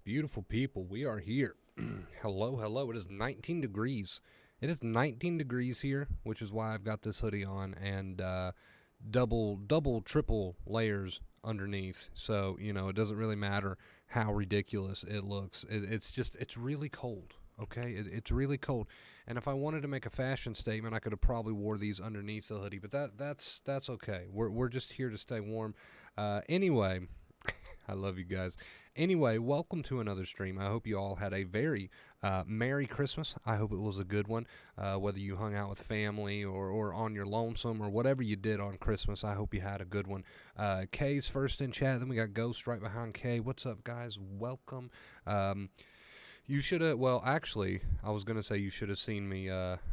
Beautiful people, we are here. Hello, hello. It is 19 degrees. It is 19 degrees here, which is why I've got this hoodie on and double, triple layers underneath. So, it doesn't really matter how ridiculous it looks. It's really cold. Okay, it's really cold, and if I wanted to make a fashion statement, I could have probably wore these underneath the hoodie. But that's okay. We're just here to stay warm. Anyway, I love you guys. Anyway, welcome to another stream. I hope you all had a very Merry Christmas. I hope it was a good one. Whether you hung out with family or on your lonesome or whatever you did on Christmas, I hope you had a good one. Kay's first in chat. Then we got Ghost right behind Kay. What's up, guys? Welcome. You should have, well, actually, I was going to say you should have seen me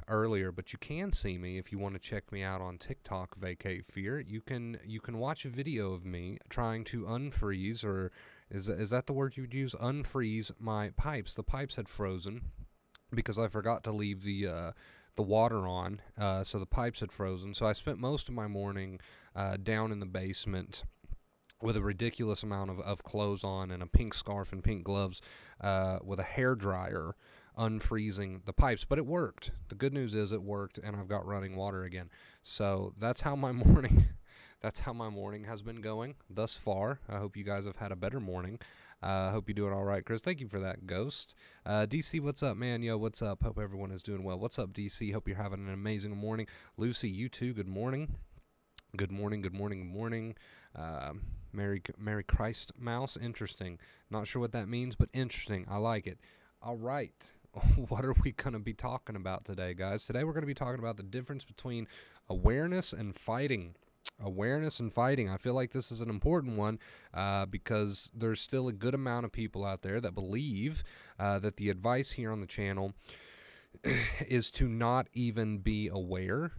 earlier, but you can see me if you want to check me out on TikTok, Vacate Fear. You can watch a video of me trying to unfreeze, or is that the word you would use? Unfreeze my pipes. The pipes had frozen because I forgot to leave the water on, so the pipes had frozen. So I spent most of my morning down in the basement with a ridiculous amount of clothes on and a pink scarf and pink gloves with a hair dryer unfreezing the pipes. But it worked. The good news is it worked, and I've got running water again. So that's how my morning has been going thus far. I hope you guys have had a better morning. I hope you're doing all right, Chris. Thank you for that, Ghost. DC, what's up, man? Yo, what's up? Hope everyone is doing well. What's up, DC? Hope you're having an amazing morning. Lucy, you too. Good morning. Good morning, good morning, good morning. Merry Christ Mouse. Interesting. Not sure what that means, but interesting. I like it. All right. What are we going to be talking about today, guys? Today we're going to be talking about the difference between awareness and fighting. Awareness and fighting. I feel like this is an important one because there's still a good amount of people out there that believe that the advice here on the channel is to not even be aware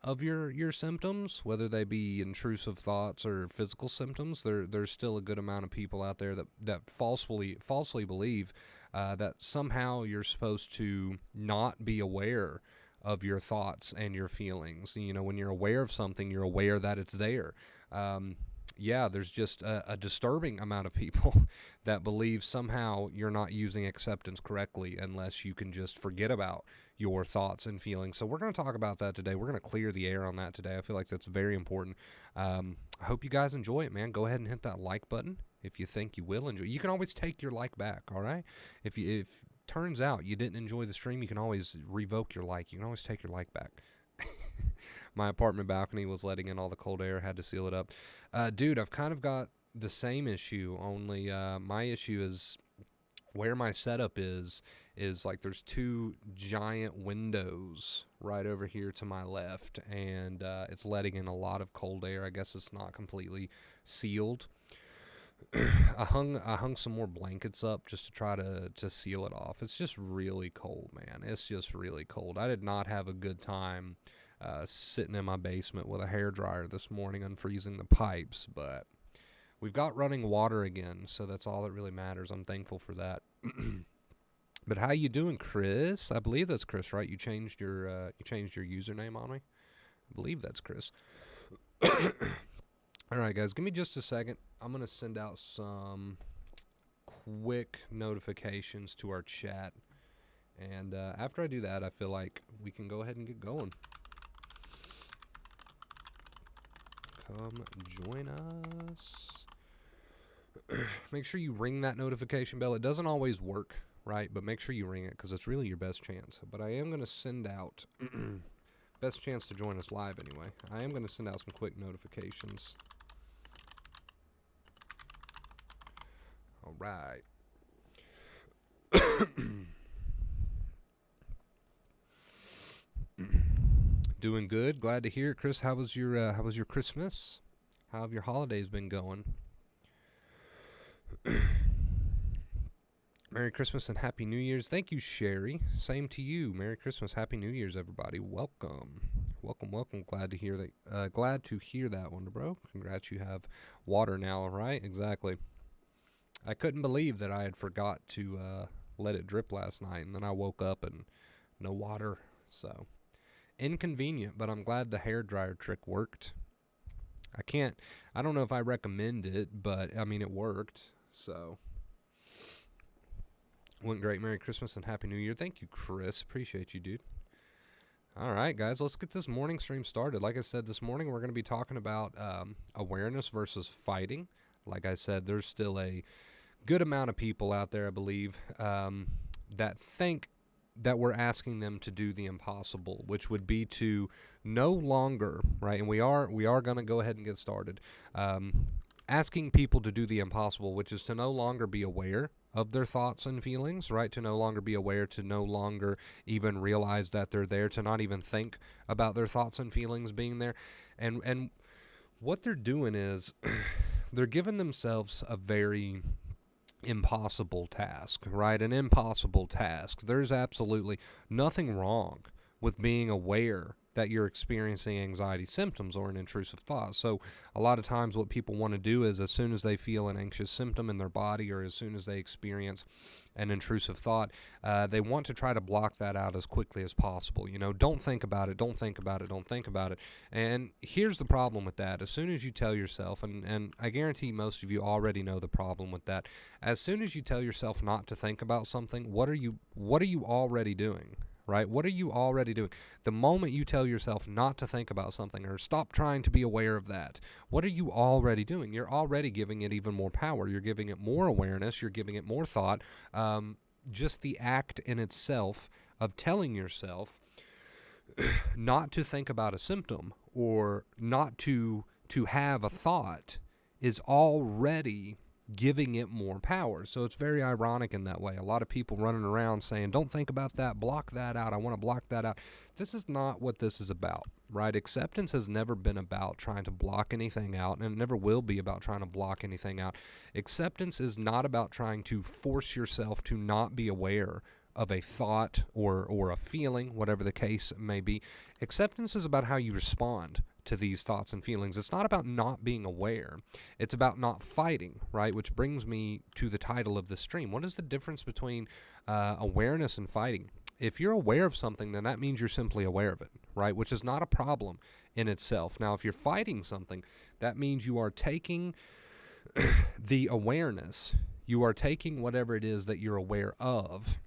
of your symptoms, whether they be intrusive thoughts or physical symptoms. There's still a good amount of people out there that falsely believe that somehow you're supposed to not be aware of your thoughts and your feelings. When you're aware of something, you're aware that it's there. There's just a disturbing amount of people that believe somehow you're not using acceptance correctly unless you can just forget about your thoughts and feelings. So we're going to talk about that today. We're going to clear the air on that today. I feel like that's very important. I hope you guys enjoy it, man. Go ahead and hit that like button if you think you will enjoy. You can always take your like back, all right? If turns out you didn't enjoy the stream, you can always revoke your like. You can always take your like back. My apartment balcony was letting in all the cold air. Had to seal it up. Dude, I've kind of got the same issue, only my issue is where my setup is like there's two giant windows right over here to my left, and it's letting in a lot of cold air. I guess it's not completely sealed. I hung some more blankets up just to try to seal it off. It's just really cold, man. It's just really cold. I did not have a good time sitting in my basement with a hairdryer this morning unfreezing the pipes, but we've got running water again, so that's all that really matters. I'm thankful for that. But how you doing, Chris? I believe that's Chris, right? You changed your username on me. I believe that's Chris. All right, guys, give me just a second. I'm gonna send out some quick notifications to our chat, and after I do that, I feel like we can go ahead and get going. Come join us. Make sure you ring that notification bell. It doesn't always work, right? But make sure you ring it because it's really your best chance. But I am going to send out, best chance to join us live anyway. I am going to send out some quick notifications. All right. Doing good. Glad to hear it, Chris. How was your Christmas? How have your holidays been going? Merry Christmas and Happy New Year's. Thank you, Sherry. Same to you. Merry Christmas, Happy New Year's, everybody. Welcome. Glad to hear that. Glad to hear that one, bro. Congrats, you have water now, right? Exactly. I couldn't believe that I had forgot to let it drip last night, and then I woke up and no water. So inconvenient, but I'm glad the hairdryer trick worked. I don't know if I recommend it, but I mean, it worked. So Went great. Merry Christmas and Happy New Year. Thank you, Chris. Appreciate you, dude. All right, guys, let's get this morning stream started. Like I said, this morning we're going to be talking about awareness versus fighting. Like I said, there's still a good amount of people out there, I believe, that think that we're asking them to do the impossible, which would be to no longer, right? And we are going to go ahead and get started. Asking people to do the impossible, which is to no longer be aware of their thoughts and feelings, right? To no longer be aware, to no longer even realize that they're there, to not even think about their thoughts and feelings being there. And what they're doing is they're giving themselves a very impossible task, right? An impossible task. There's absolutely nothing wrong with being aware that you're experiencing anxiety symptoms or an intrusive thought. So a lot of times what people want to do is as soon as they feel an anxious symptom in their body or as soon as they experience an intrusive thought, they want to try to block that out as quickly as possible. You know, don't think about it, don't think about it, don't think about it. And here's the problem with that. As soon as you tell yourself, and I guarantee most of you already know the problem with that, as soon as you tell yourself not to think about something, what are you already doing? Right? What are you already doing? The moment you tell yourself not to think about something or stop trying to be aware of that, what are you already doing? You're already giving it even more power. You're giving it more awareness. You're giving it more thought. Just the act in itself of telling yourself not to think about a symptom or not to have a thought is already giving it more power. So it's very ironic in that way. A lot of people running around saying, don't think about that, block that out, I want to block that out. This is not what this is about, right? Acceptance has never been about trying to block anything out, and it never will be about trying to block anything out. Acceptance is not about trying to force yourself to not be aware of a thought or a feeling, whatever the case may be. Acceptance is about how you respond to these thoughts and feelings. It's not about not being aware. It's about not fighting, right? Which brings me to the title of this stream. What is the difference between awareness and fighting? If you're aware of something, then that means you're simply aware of it, right? Which is not a problem in itself. Now, if you're fighting something, that means you are taking the awareness, you are taking whatever it is that you're aware of,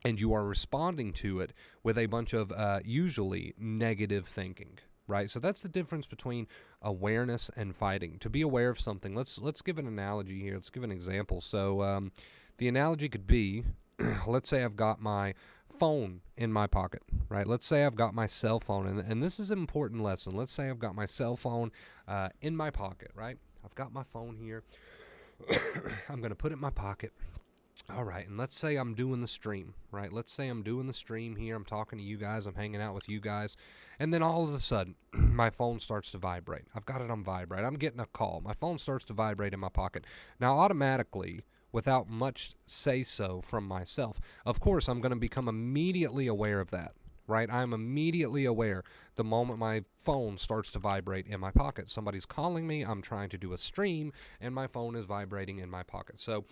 and you are responding to it with a bunch of usually negative thinking. Right, so that's the difference between awareness and fighting. To be aware of something, let's give an analogy here. Let's give an example. So the analogy could be, let's say I've got my phone in my pocket, right? Let's say I've got my cell phone, and this is an important lesson. Let's say I've got my cell phone in my pocket, right? I've got my phone here. I'm going to put it in my pocket. All right, and let's say I'm doing the stream, right? Let's say I'm doing the stream here. I'm talking to you guys. I'm hanging out with you guys. And then all of a sudden, my phone starts to vibrate. I've got it on vibrate. I'm getting a call. My phone starts to vibrate in my pocket. Now, automatically, without much say-so from myself, of course, I'm going to become immediately aware of that, right? I'm immediately aware the moment my phone starts to vibrate in my pocket. Somebody's calling me. I'm trying to do a stream, and my phone is vibrating in my pocket. So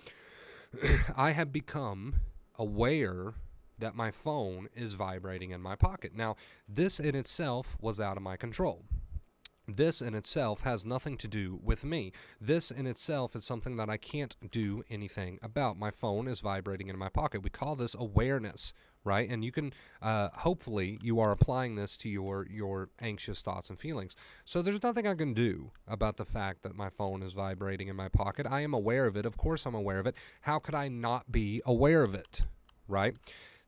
I have become aware that my phone is vibrating in my pocket. Now, this in itself was out of my control. This in itself has nothing to do with me. This in itself is something that I can't do anything about. My phone is vibrating in my pocket. We call this awareness, right? And you can, hopefully, you are applying this to your anxious thoughts and feelings. So there's nothing I can do about the fact that my phone is vibrating in my pocket. I am aware of it. Of course I'm aware of it. How could I not be aware of it, right?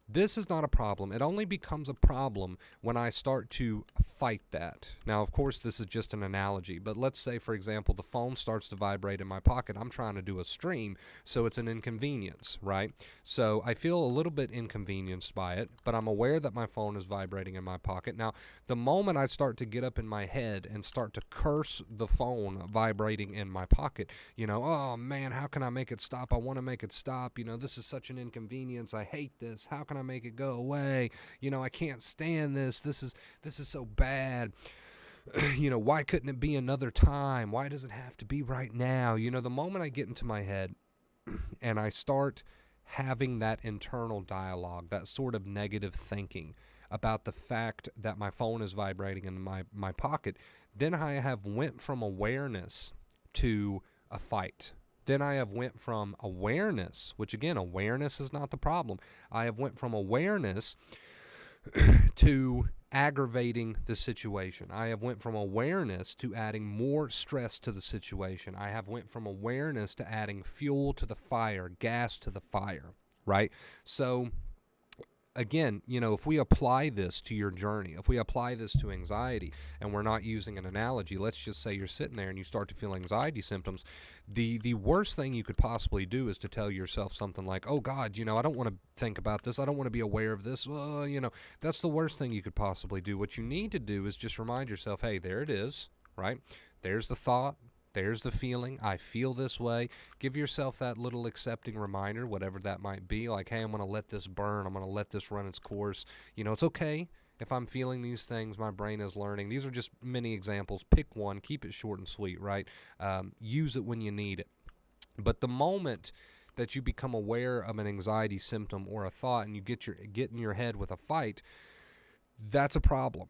This is not a problem. It only becomes a problem when I start to fight that. Now, of course, this is just an analogy, but let's say, for example, the phone starts to vibrate in my pocket. I'm trying to do a stream, so it's an inconvenience, right? So I feel a little bit inconvenienced by it, but I'm aware that my phone is vibrating in my pocket. Now, the moment I start to get up in my head and start to curse the phone vibrating in my pocket, you know, oh man, how can I make it stop? I want to make it stop. You know, this is such an inconvenience. I hate this. How can I make it go away? You know, I can't stand this. This is so bad. You know, why couldn't it be another time? Why does it have to be right now? You know, the moment I get into my head and I start having that internal dialogue, that sort of negative thinking about the fact that my phone is vibrating in my pocket, then I have went from awareness to a fight, Then I have went from awareness, which again, awareness is not the problem. I have went from awareness to aggravating the situation. I have went from awareness to adding more stress to the situation. I have went from awareness to adding fuel to the fire, gas to the fire, right? So again, if we apply this to your journey, if we apply this to anxiety, and we're not using an analogy, let's just say you're sitting there and you start to feel anxiety symptoms, the worst thing you could possibly do is to tell yourself something like, oh God, I don't want to think about this. I don't want to be aware of this. That's the worst thing you could possibly do. What you need to do is just remind yourself, hey, there it is, right? There's the thought. There's the feeling. I feel this way. Give yourself that little accepting reminder, whatever that might be. Like, hey, I'm going to let this burn. I'm going to let this run its course. It's okay if I'm feeling these things. My brain is learning. These are just many examples. Pick one. Keep it short and sweet, right? Use it when you need it. But the moment that you become aware of an anxiety symptom or a thought and you get in your head with a fight, that's a problem,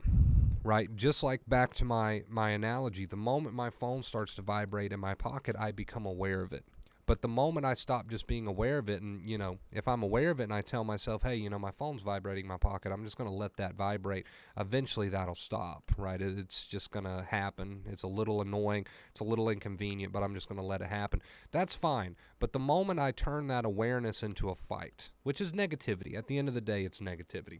right? Just like back to my analogy, the moment my phone starts to vibrate in my pocket, I become aware of it. But the moment I stop just being aware of it, and, if I'm aware of it and I tell myself, hey, my phone's vibrating in my pocket, I'm just going to let that vibrate, eventually that'll stop, right? It's just going to happen. It's a little annoying. It's a little inconvenient, but I'm just going to let it happen. That's fine. But the moment I turn that awareness into a fight, which is negativity, at the end of the day, it's negativity.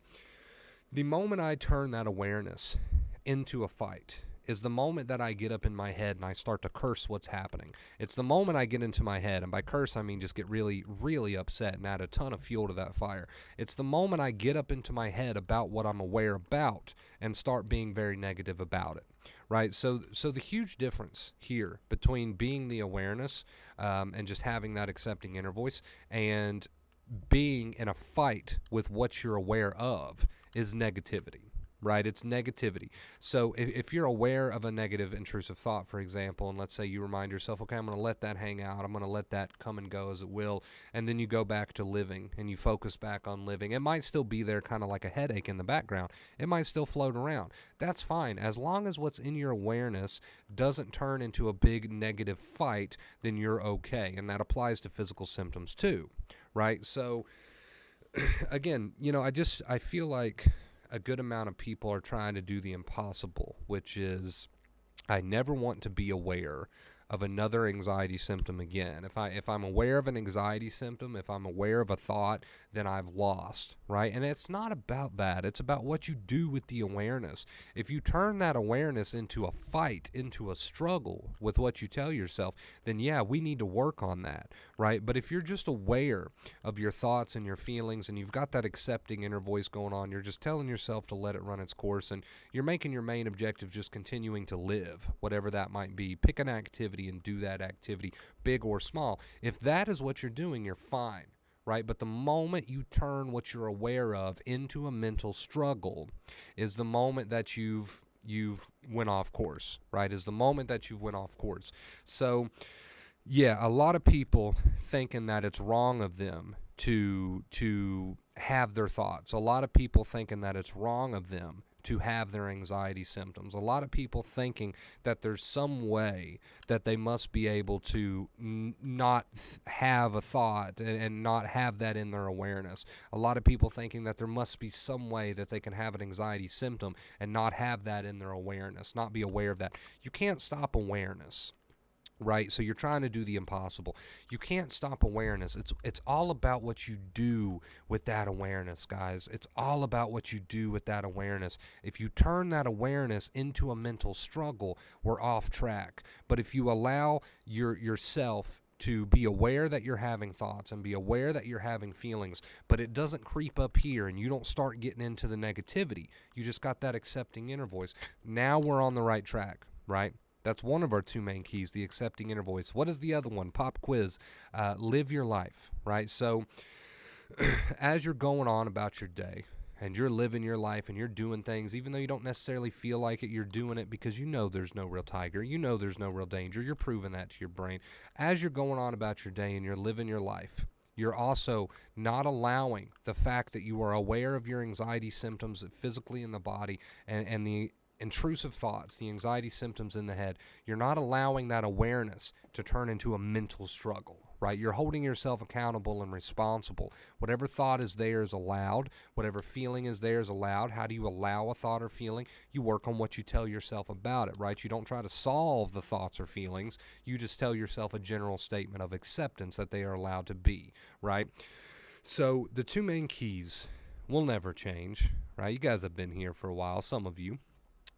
The moment I turn that awareness into a fight is the moment that I get up in my head and I start to curse what's happening. It's the moment I get into my head, and by curse I mean just get really, really upset and add a ton of fuel to that fire. It's the moment I get up into my head about what I'm aware about and start being very negative about it, right? So the huge difference here between being the awareness and just having that accepting inner voice and being in a fight with what you're aware of is negativity, right? It's negativity. So if you're aware of a negative intrusive thought, for example, and let's say you remind yourself, okay, I'm going to let that hang out. I'm going to let that come and go as it will. And then you go back to living and you focus back on living. It might still be there kind of like a headache in the background. It might still float around. That's fine. As long as what's in your awareness doesn't turn into a big negative fight, then you're okay. And that applies to physical symptoms too, right? So again, I feel like a good amount of people are trying to do the impossible, which is I never want to be aware of another anxiety symptom again. If I'm aware of an anxiety symptom, if I'm aware of a thought, then I've lost, right? And it's not about that. It's about what you do with the awareness. If you turn that awareness into a fight, into a struggle with what you tell yourself, then yeah, we need to work on that, right? But if you're just aware of your thoughts and your feelings and you've got that accepting inner voice going on, you're just telling yourself to let it run its course, and you're making your main objective just continuing to live, whatever that might be. Pick an activity and do that activity, big or small. If that is what you're doing, you're fine, right? But the moment you turn what you're aware of into a mental struggle is the moment that you've went off course, right? Is the moment that you've went off course. So yeah, a lot of people thinking that it's wrong of them to have their thoughts. A lot of people thinking that it's wrong of them to have their anxiety symptoms. A lot of people thinking that there's some way that they must be able to not have a thought and not have that in their awareness. A lot of people thinking that there must be some way that they can have an anxiety symptom and not have that in their awareness, not be aware of that. You can't stop awareness, right? So you're trying to do the impossible. You can't stop awareness. It's all about what you do with that awareness, guys. It's all about what you do with that awareness. If you turn that awareness into a mental struggle, we're off track. But if you allow yourself to be aware that you're having thoughts and be aware that you're having feelings, but it doesn't creep up here and you don't start getting into the negativity, you just got that accepting inner voice, now we're on the right track, right? That's one of our two main keys, the accepting inner voice. What is the other one? Pop quiz. Live your life, right? So as you're going on about your day and you're living your life and you're doing things, even though you don't necessarily feel like it, you're doing it because you know there's no real tiger. You know there's no real danger. You're proving that to your brain. As you're going on about your day and you're living your life, you're also not allowing the fact that you are aware of your anxiety symptoms physically in the body and the intrusive thoughts, the anxiety symptoms in the head, you're not allowing that awareness to turn into a mental struggle, right? You're holding yourself accountable and responsible. Whatever thought is there is allowed. Whatever feeling is there is allowed. How do you allow a thought or feeling? You work on what you tell yourself about it, right? You don't try to solve the thoughts or feelings. You just tell yourself a general statement of acceptance that they are allowed to be, right? So the two main keys will never change, right? You guys have been here for a while, some of you.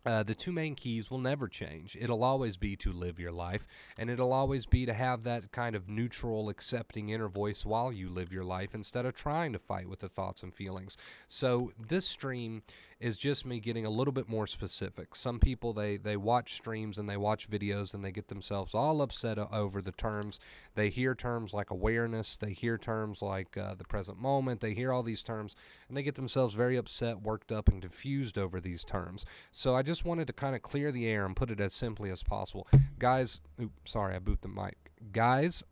The two main keys will never change. It'll always be to live your life, and it'll always be to have that kind of neutral, accepting inner voice while you live your life instead of trying to fight with the thoughts and feelings. So this stream is just me getting a little bit more specific. Some people, they watch streams and they watch videos and they get themselves all upset over the terms. They hear terms like awareness. They hear terms like the present moment. They hear all these terms and they get themselves very upset, worked up, and confused over these terms. So I just wanted to kind of clear the air and put it as simply as possible. Guys, sorry, I boot the mic. Guys,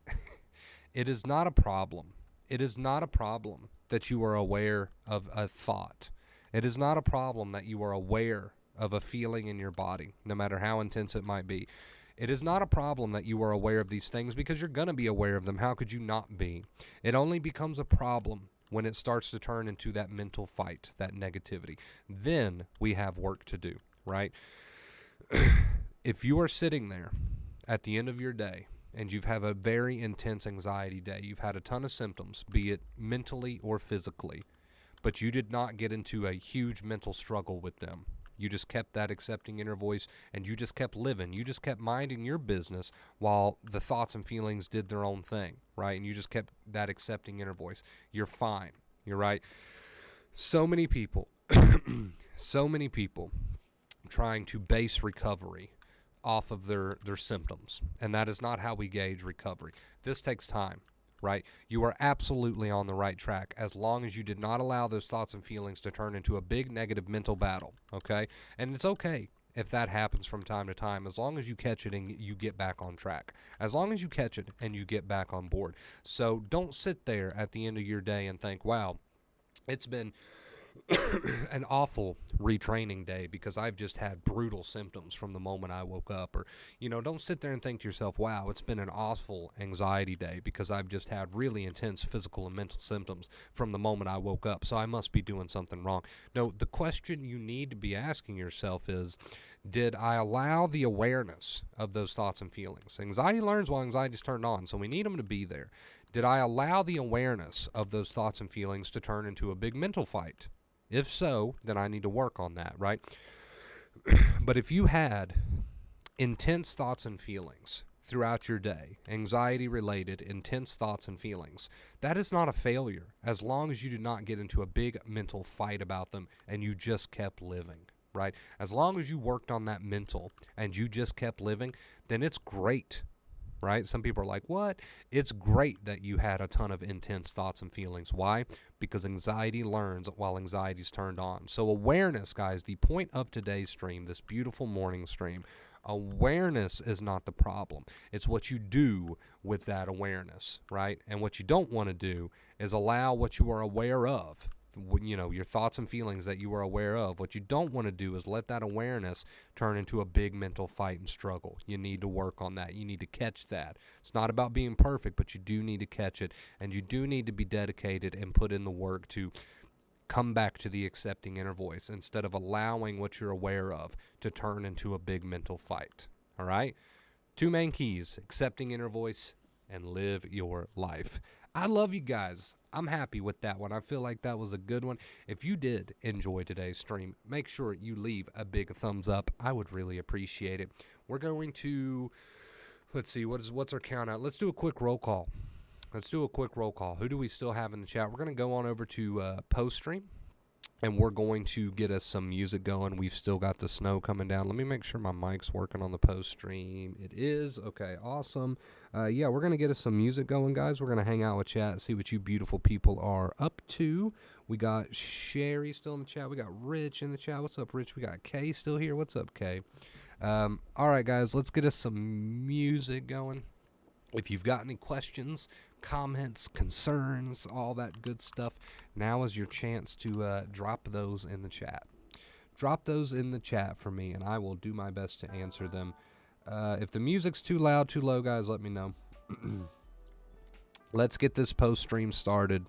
it is not a problem. It is not a problem that you are aware of a thought. It is not a problem that you are aware of a feeling in your body, no matter how intense it might be. It is not a problem that you are aware of these things because you're going to be aware of them. How could you not be? It only becomes a problem when it starts to turn into that mental fight, that negativity. Then we have work to do, right? If you are sitting there at the end of your day and you've had a very intense anxiety day, you've had a ton of symptoms, be it mentally or physically, but you did not get into a huge mental struggle with them. You just kept that accepting inner voice and you just kept living. You just kept minding your business while the thoughts and feelings did their own thing, right? And you just kept that accepting inner voice. You're fine. You're right. So many people, so many people trying to base recovery off of their symptoms. And that is not how we gauge recovery. This takes time. Right? You are absolutely on the right track as long as you did not allow those thoughts and feelings to turn into a big negative mental battle, okay? And it's okay if that happens from time to time as long as you catch it and you get back on track. As long as you catch it and you get back on board. So don't sit there at the end of your day and think, wow, it's been an awful retraining day because I've just had brutal symptoms from the moment I woke up. Or, don't sit there and think to yourself, wow, it's been an awful anxiety day because I've just had really intense physical and mental symptoms from the moment I woke up, so I must be doing something wrong. No, the question you need to be asking yourself is, did I allow the awareness of those thoughts and feelings? Anxiety learns while anxiety is turned on, so we need them to be there. Did I allow the awareness of those thoughts and feelings to turn into a big mental fight? If so, then I need to work on that, right? But if you had intense thoughts and feelings throughout your day, anxiety-related intense thoughts and feelings, that is not a failure as long as you did not get into a big mental fight about them and you just kept living, right? As long as you worked on that mental and you just kept living, then it's great. Right? Some people are like, what? It's great that you had a ton of intense thoughts and feelings. Why? Because anxiety learns while anxiety's turned on. So awareness, guys, the point of today's stream, this beautiful morning stream, awareness is not the problem. It's what you do with that awareness, right? And what you don't want to do is allow what you are aware of, your thoughts and feelings that you are aware of. What you don't want to do is let that awareness turn into a big mental fight and struggle. You need to work on that. You need to catch that. It's not about being perfect, but you do need to catch it, and you do need to be dedicated and put in the work to come back to the accepting inner voice instead of allowing what you're aware of to turn into a big mental fight. All right? Two main keys: accepting inner voice and live your life. I love you guys. I'm happy with that one. I feel like that was a good one. If you did enjoy today's stream, make sure you leave a big thumbs up. I would really appreciate it. We're going to, let's see, what's our count out? Let's do a quick roll call. Who do we still have in the chat? We're going to go on over to post stream, and we're going to get us some music going. We've still got the snow coming down. Let me make sure my mic's working on the post stream. It is. Okay, awesome. Yeah, we're going to get us some music going, guys. We're going to hang out with chat, see what you beautiful people are up to. We got Sherry still in the chat. We got Rich in the chat. What's up, Rich? We got Kay still here. What's up, Kay? All right, guys, let's get us some music going. If you've got any questions, comments, concerns, all that good stuff, now is your chance to drop those in the chat. drop those in the chat for me, and I will do my best to answer them. If the music's too loud, too low, guys, let me know. Let's get this post stream started.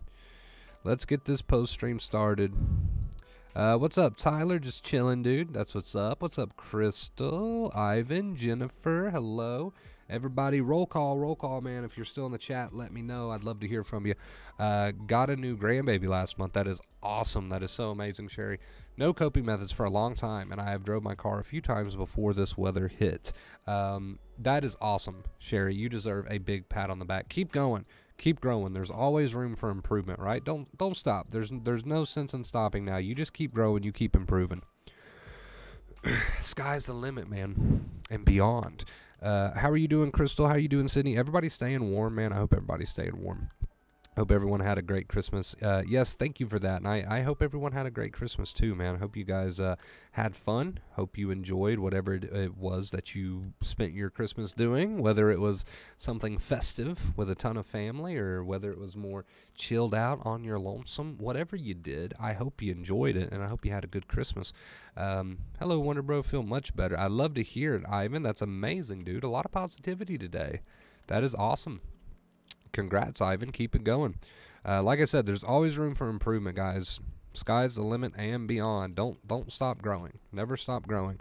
What's up, Tyler? Just chilling, dude. That's what's up. What's up, Crystal, Ivan, Jennifer? Hello. Everybody, roll call, man. If you're still in the chat, let me know. I'd love to hear from you. Got a new grandbaby last month. That is awesome. That is so amazing, Sherry. No coping methods for a long time, and I have drove my car a few times before this weather hit. That is awesome, Sherry. You deserve a big pat on the back. Keep going. Keep growing. There's always room for improvement, right? Don't stop. There's no sense in stopping now. You just keep growing. You keep improving. Sky's the limit, man, and beyond. How are you doing, Crystal? How are you doing, Sydney? Everybody staying warm, man. I hope everybody's staying warm. Hope everyone had a great Christmas. Yes, thank you for that. And I hope everyone had a great Christmas too, man. Hope you guys had fun. Hope you enjoyed whatever it was that you spent your Christmas doing, whether it was something festive with a ton of family or whether it was more chilled out on your lonesome. Whatever you did, I hope you enjoyed it, and I hope you had a good Christmas. Hello, Wonder Bro. Feel much better. I love to hear it, Ivan. That's amazing, dude. A lot of positivity today. That is awesome. Congrats, Ivan. Keep it going. Like I said, there's always room for improvement, guys. Sky's the limit and beyond. Don't stop growing. Never stop growing.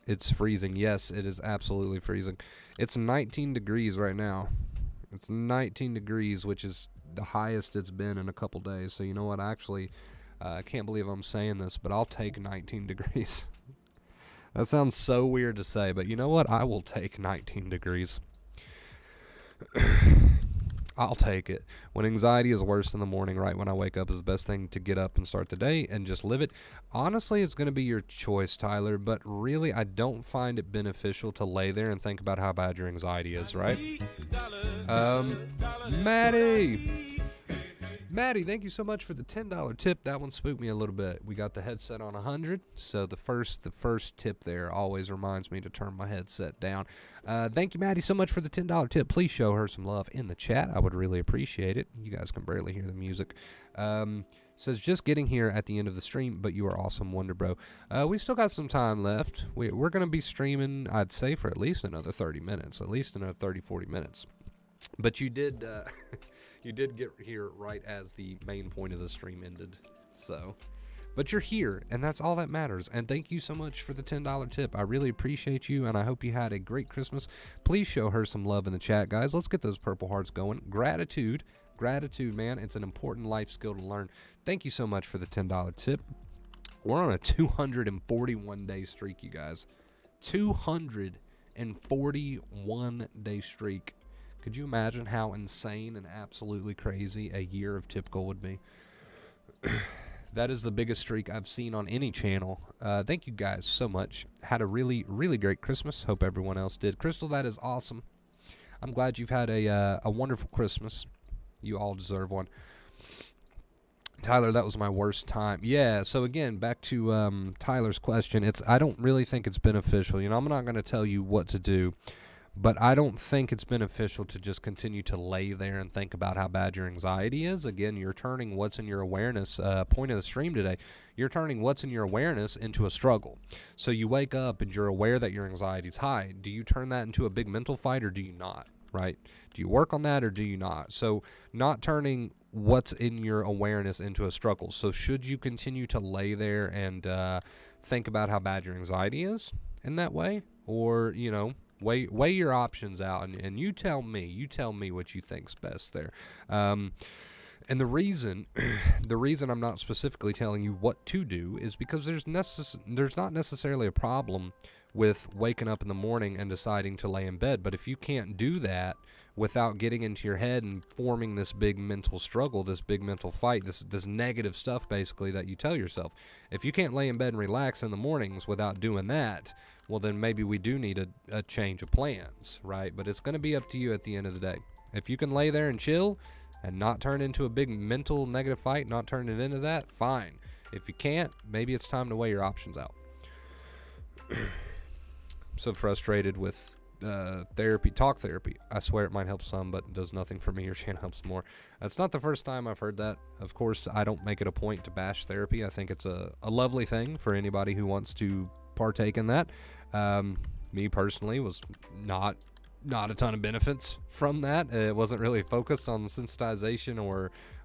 It's freezing. Yes, it is absolutely freezing. It's 19 degrees right now. It's 19 degrees, which is the highest it's been in a couple days. So you know what? Actually, I can't believe I'm saying this, but I'll take 19 degrees. That sounds so weird to say, but you know what? I will take 19 degrees. I'll take it. When anxiety is worse in the morning, right when I wake up, is the best thing to get up and start the day and just live it. Honestly, it's going to be your choice, Tyler, but really I don't find it beneficial to lay there and think about how bad your anxiety is, right? Maddie, thank you so much for the $10 tip. That one spooked me a little bit. We got the headset on 100, so the first tip there always reminds me to turn my headset down. Thank you, Maddie, so much for the $10 tip. Please show her some love in the chat. I would really appreciate it. You guys can barely hear the music. Says, just getting here at the end of the stream, but you are awesome, Wonder Bro. We still got some time left. We're going to be streaming, I'd say, for at least another 30 minutes, at least another 30, 40 minutes. But you did... You did get here right as the main point of the stream ended, so. But you're here, and that's all that matters. And thank you so much for the $10 tip. I really appreciate you, and I hope you had a great Christmas. Please show her some love in the chat, guys. Let's get those purple hearts going. Gratitude, man. It's an important life skill to learn. Thank you so much for the $10 tip. We're on a 241-day streak, you guys. 241-day streak. Could you imagine how insane and absolutely crazy a year of Typical would be? That is the biggest streak I've seen on any channel. Thank you guys so much. Had a really, really great Christmas. Hope everyone else did. Crystal, that is awesome. I'm glad you've had a wonderful Christmas. You all deserve one. Tyler, that was my worst time. Yeah, so again, back to Tyler's question. I don't really think it's beneficial. You know, I'm not going to tell you what to do. But I don't think it's beneficial to just continue to lay there and think about how bad your anxiety is. Again, you're turning what's in your awareness, point of the stream today, you're turning what's in your awareness into a struggle. So you wake up and you're aware that your anxiety is high. Do you turn that into a big mental fight or do you not, right? Do you work on that or do you not? So not turning what's in your awareness into a struggle. So should you continue to lay there and think about how bad your anxiety is in that way? Or, you know, weigh your options out, and you tell me what you think's best there. And the reason I'm not specifically telling you what to do is because there's not necessarily a problem with waking up in the morning and deciding to lay in bed. But if you can't do that without getting into your head and forming this big mental struggle, this big mental fight, this negative stuff basically that you tell yourself, if you can't lay in bed and relax in the mornings without doing that, well, then maybe we do need a change of plans, right? But it's going to be up to you at the end of the day. If you can lay there and chill and not turn into a big mental negative fight, not turn it into that, fine. If you can't, maybe it's time to weigh your options out. I'm so frustrated with talk therapy. I swear it might help some, but does nothing for me. Your channel helps more. It's not the first time I've heard that. Of course, I don't make it a point to bash therapy. I think it's a lovely thing for anybody who wants to partake in that. Me personally was not a ton of benefits from that. It wasn't really focused on the sensitization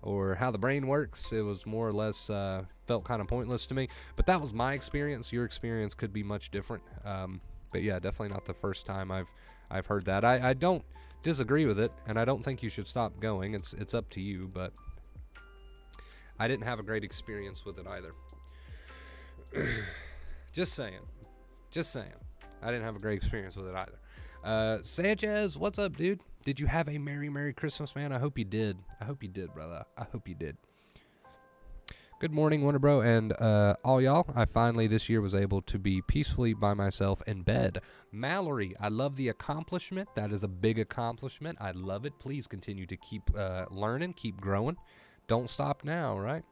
or how the brain works. It was more or less felt kind of pointless to me. But that was my experience. Your experience could be much different. But yeah, definitely not the first time I've heard that. I don't disagree with it, and I don't think you should stop going. It's up to you, but I didn't have a great experience with it either. Just saying. I didn't have a great experience with it either. Sanchez, what's up, dude? Did you have a Merry Christmas, man? I hope you did. Brother. I hope you did. Good morning, Wonder Bro, and all y'all. I finally this year was able to be peacefully by myself in bed. Mallory, I love the accomplishment. That is a big accomplishment. I love it. Please continue to keep learning, keep growing. Don't stop now, right?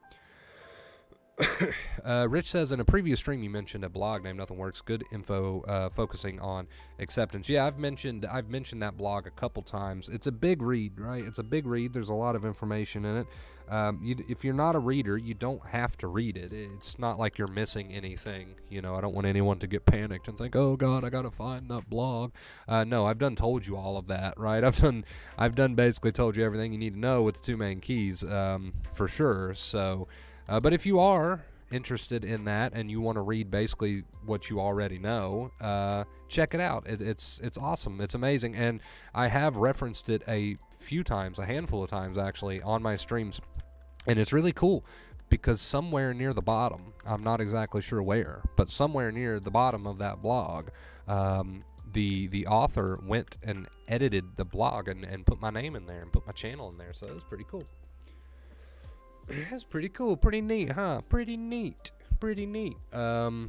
Rich says, in a previous stream you mentioned a blog named Nothing Works. Good info focusing on acceptance. Yeah, I've mentioned that blog a couple times. It's a big read, right? It's a big read. There's a lot of information in it. If you're not a reader, you don't have to read it. It's not like you're missing anything. I don't want anyone to get panicked and think, oh God, I gotta find that blog. No, I've done told you all of that, right? I've done basically told you everything you need to know with the 2 main keys, for sure. So, but if you are interested in that and you want to read basically what you already know, check it out. It's awesome. It's amazing. And I have referenced it a handful of times actually, on my streams. And it's really cool because somewhere near the bottom, I'm not exactly sure where, but somewhere near the bottom of that blog, the author went and edited the blog and put my name in there and put my channel in there. So that's pretty cool. That's pretty cool. Pretty neat, huh? Pretty neat. So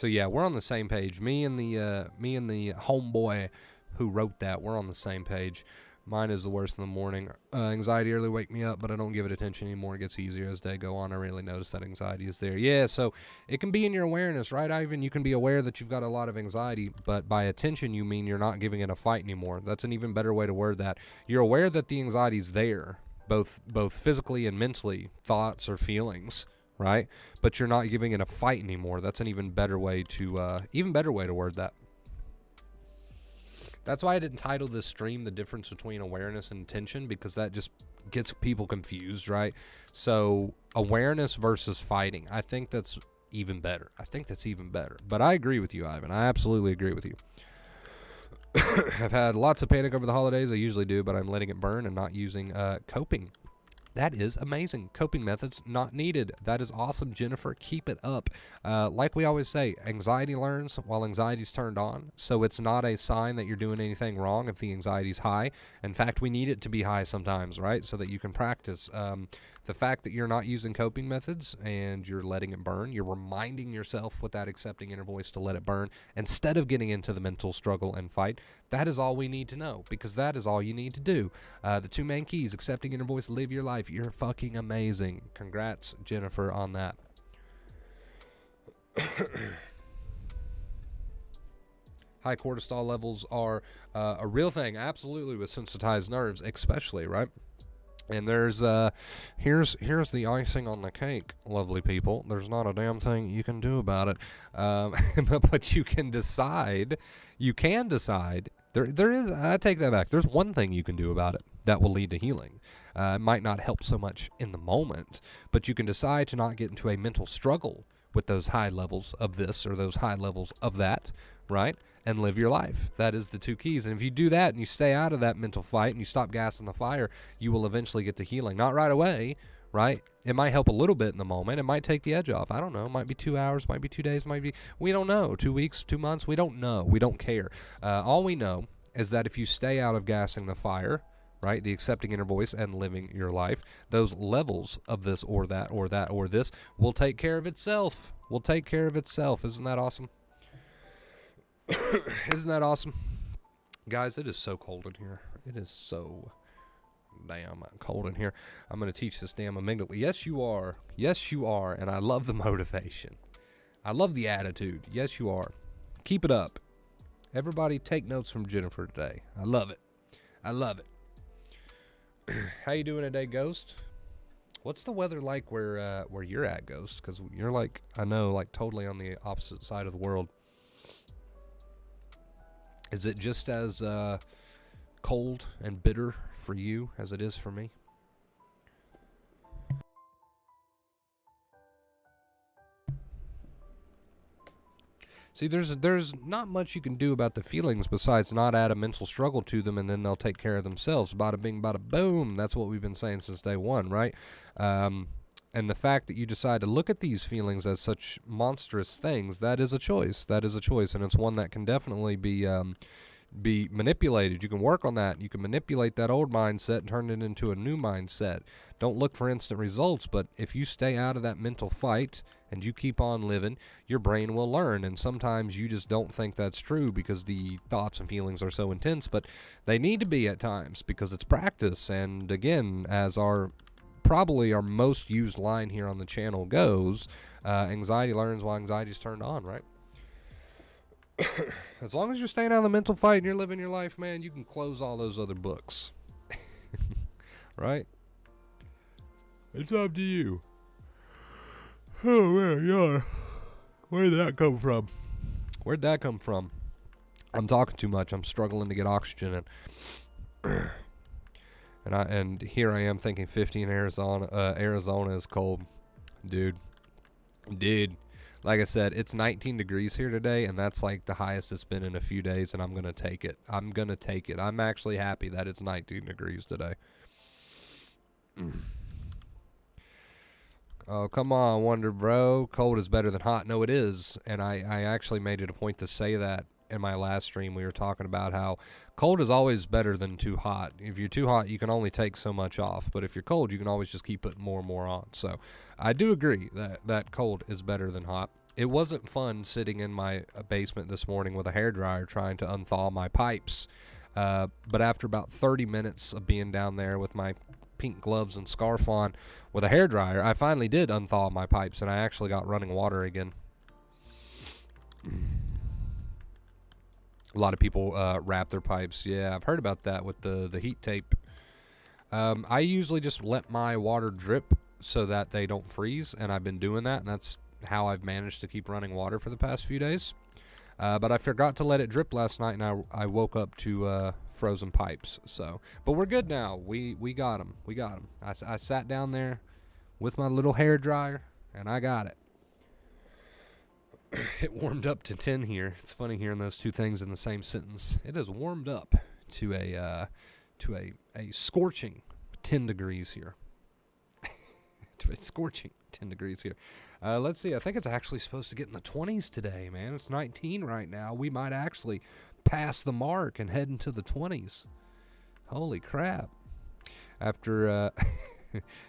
yeah, we're on the same page. Me and the homeboy who wrote that, we're on the same page. Mine is the worst in the morning. Anxiety early wake me up, but I don't give it attention anymore. It gets easier as day go on. I really notice that anxiety is there. Yeah, so it can be in your awareness, right, Ivan? You can be aware that you've got a lot of anxiety, but by attention you mean you're not giving it a fight anymore. That's an even better way to word that. You're aware that the anxiety is there, both physically and mentally, thoughts or feelings, right? But you're not giving it a fight anymore. That's an even better way to word that. That's why I didn't title this stream The Difference Between Awareness and Attention, because that just gets people confused, right? So awareness versus fighting. I think that's even better. But I agree with you, Ivan. I absolutely agree with you. I've had lots of panic over the holidays. I usually do, but I'm letting it burn and not using coping. That is amazing. Coping methods not needed. That is awesome, Jennifer. Keep it up. Like we always say, anxiety learns while anxiety's turned on. So it's not a sign that you're doing anything wrong if the anxiety's high. In fact, we need it to be high sometimes, right? So that you can practice. The fact that you're not using coping methods and you're letting it burn, you're reminding yourself with that accepting inner voice to let it burn instead of getting into the mental struggle and fight. That is all we need to know, because that is all you need to do. The 2 main keys: accepting inner voice, live your life. You're fucking amazing. Congrats, Jennifer, on that. High cortisol levels are a real thing, absolutely, with sensitized nerves, especially, right? And there's here's the icing on the cake, lovely people. There's not a damn thing you can do about it, but you can decide. There is. I take that back. There's one thing you can do about it that will lead to healing. It might not help so much in the moment, but you can decide to not get into a mental struggle with those high levels of this or those high levels of that, right? And live your life. That is the 2 keys. And if you do that and you stay out of that mental fight and you stop gassing the fire, you will eventually get to healing. Not right away, right? It might help a little bit in the moment. It might take the edge off. I don't know. It might be 2 hours, might be 2 days, we don't know. 2 weeks, 2 months, we don't know. We don't care. All we know is that if you stay out of gassing the fire, right, the accepting inner voice and living your life, those levels of this or that or that or this will take care of itself. Isn't that awesome? Isn't that awesome? Guys, it is so cold in here. It is so damn cold in here. I'm going to teach this damn amygdala. Yes, you are. Yes, you are. And I love the motivation. I love the attitude. Yes, you are. Keep it up. Everybody take notes from Jennifer today. I love it. I love it. How you doing today, Ghost? What's the weather like where you're at, Ghost? Because you're like, I know, like totally on the opposite side of the world. Is it just as cold and bitter for you as it is for me? See, there's not much you can do about the feelings besides not add a mental struggle to them, and then they'll take care of themselves. Bada bing, bada boom. That's what we've been saying since day one, right? And the fact that you decide to look at these feelings as such monstrous things, that is a choice. That is a choice, and it's one that can definitely be manipulated. You can work on that. You can manipulate that old mindset and turn it into a new mindset. Don't look for instant results, but if you stay out of that mental fight and you keep on living, your brain will learn. And sometimes you just don't think that's true because the thoughts and feelings are so intense, but they need to be at times because it's practice. And again, as probably our most used line here on the channel goes, anxiety learns while anxiety is turned on, right? As long as you're staying out of the mental fight and you're living your life, man, you can close all those other books. Right? It's up to you. Oh, man, yeah. Where'd that come from? Where'd that come from? I'm talking too much. I'm struggling to get oxygen in. And here I am thinking 50 in Arizona. Arizona is cold. Dude. Like I said, it's 19 degrees here today, and that's like the highest it's been in a few days, and I'm going to take it. I'm actually happy that it's 19 degrees today. Oh, come on, Wonder Bro. Cold is better than hot. No, it is. And I actually made it a point to say that in my last stream. We were talking about how cold is always better than too hot. If you're too hot, you can only take so much off. But if you're cold, you can always just keep putting more and more on. So I do agree that cold is better than hot. It wasn't fun sitting in my basement this morning with a hairdryer trying to unthaw my pipes. But after about 30 minutes of being down there with my pink gloves and scarf on with a hairdryer, I finally did unthaw my pipes, and I actually got running water again. A lot of people wrap their pipes. Yeah, I've heard about that with the heat tape. I usually just let my water drip so that they don't freeze, and I've been doing that, and that's how I've managed to keep running water for the past few days. But I forgot to let it drip last night, and I woke up to frozen pipes. So, but we're good now. We got them. We got them. I sat down there with my little hair dryer, and I got it. It warmed up to 10 here. It's funny hearing those two things in the same sentence. It has warmed up to a scorching 10 degrees here. To a scorching 10 degrees here. Let's see. I think it's actually supposed to get in the 20s today, man. It's 19 right now. We might actually pass the mark and head into the 20s. Holy crap. After,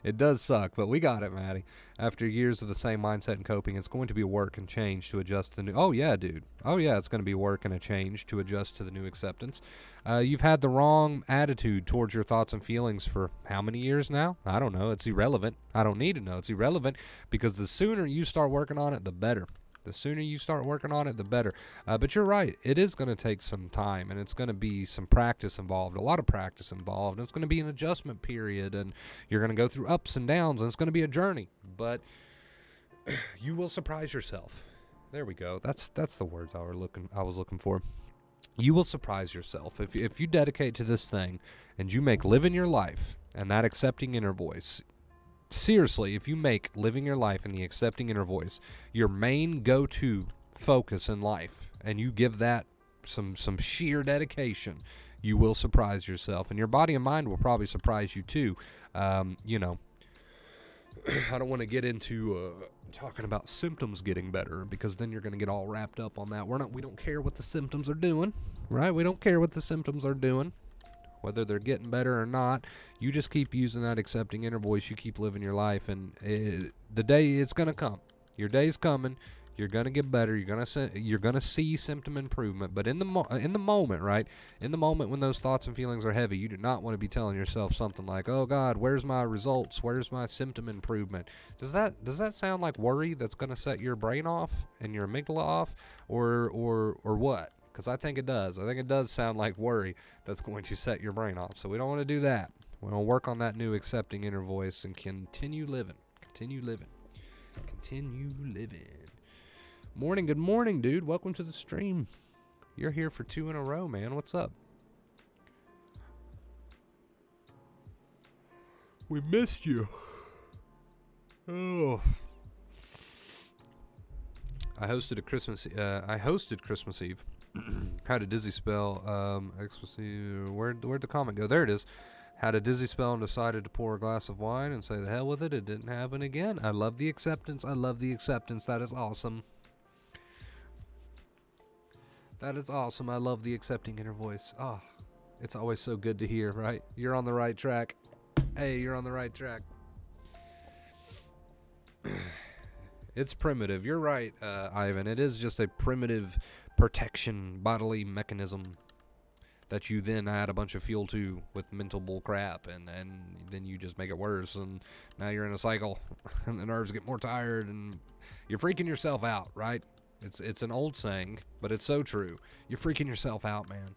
it does suck, but we got it, Maddie. After years of the same mindset and coping, it's going to be a work and change to adjust to the new... Oh, yeah, dude. Oh, yeah, it's going to be work and a change to adjust to the new acceptance. You've had the wrong attitude towards your thoughts and feelings for how many years now? I don't know. It's irrelevant. I don't need to know. It's irrelevant because the sooner you start working on it, the better. The sooner you start working on it, the better. But you're right. It is going to take some time, and it's going to be some practice involved, a lot of practice involved. And it's going to be an adjustment period, and you're going to go through ups and downs, and it's going to be a journey. But you will surprise yourself. There we go. That's the words I was looking for. You will surprise yourself if you dedicate to this thing, and you make living your life and that accepting inner voice. Seriously, if you make living your life and the accepting inner voice your main go-to focus in life, and you give that some sheer dedication, you will surprise yourself, and your body and mind will probably surprise you too. You know, I don't want to get into talking about symptoms getting better, because then you're going to get all wrapped up on that. We don't care what the symptoms are doing, right? We don't care what the symptoms are doing. Whether they're getting better or not, you just keep using that accepting inner voice. You keep living your life, and the day it's gonna come. Your day's coming. You're gonna get better. You're gonna see symptom improvement. But in the moment, right? In the moment when those thoughts and feelings are heavy, you do not want to be telling yourself something like, "Oh God, where's my results? Where's my symptom improvement?" Does that sound like worry that's gonna set your brain off and your amygdala off, or what? because I think it does. I think it does sound like worry that's going to set your brain off. So we don't want to do that. We want to work on that new accepting inner voice and continue living. Continue living. Continue living. Morning, good morning, dude. Welcome to the stream. You're here for 2 in a row, man. What's up? We missed you. Oh. I hosted Christmas Eve. Had a dizzy spell. Where'd the comment go? There it is. Had a dizzy spell and decided to pour a glass of wine and say the hell with it. It didn't happen again. I love the acceptance. I love the acceptance. That is awesome. That is awesome. I love the accepting inner voice. Oh, it's always so good to hear, right? You're on the right track. Hey, you're on the right track. It's primitive. You're right, Ivan. It is just a primitive protection bodily mechanism that you then add a bunch of fuel to with mental bull crap, and then you just make it worse, and now you're in a cycle, and the nerves get more tired, and you're freaking yourself out, right? It's an old saying, but it's so true. You're freaking yourself out, man,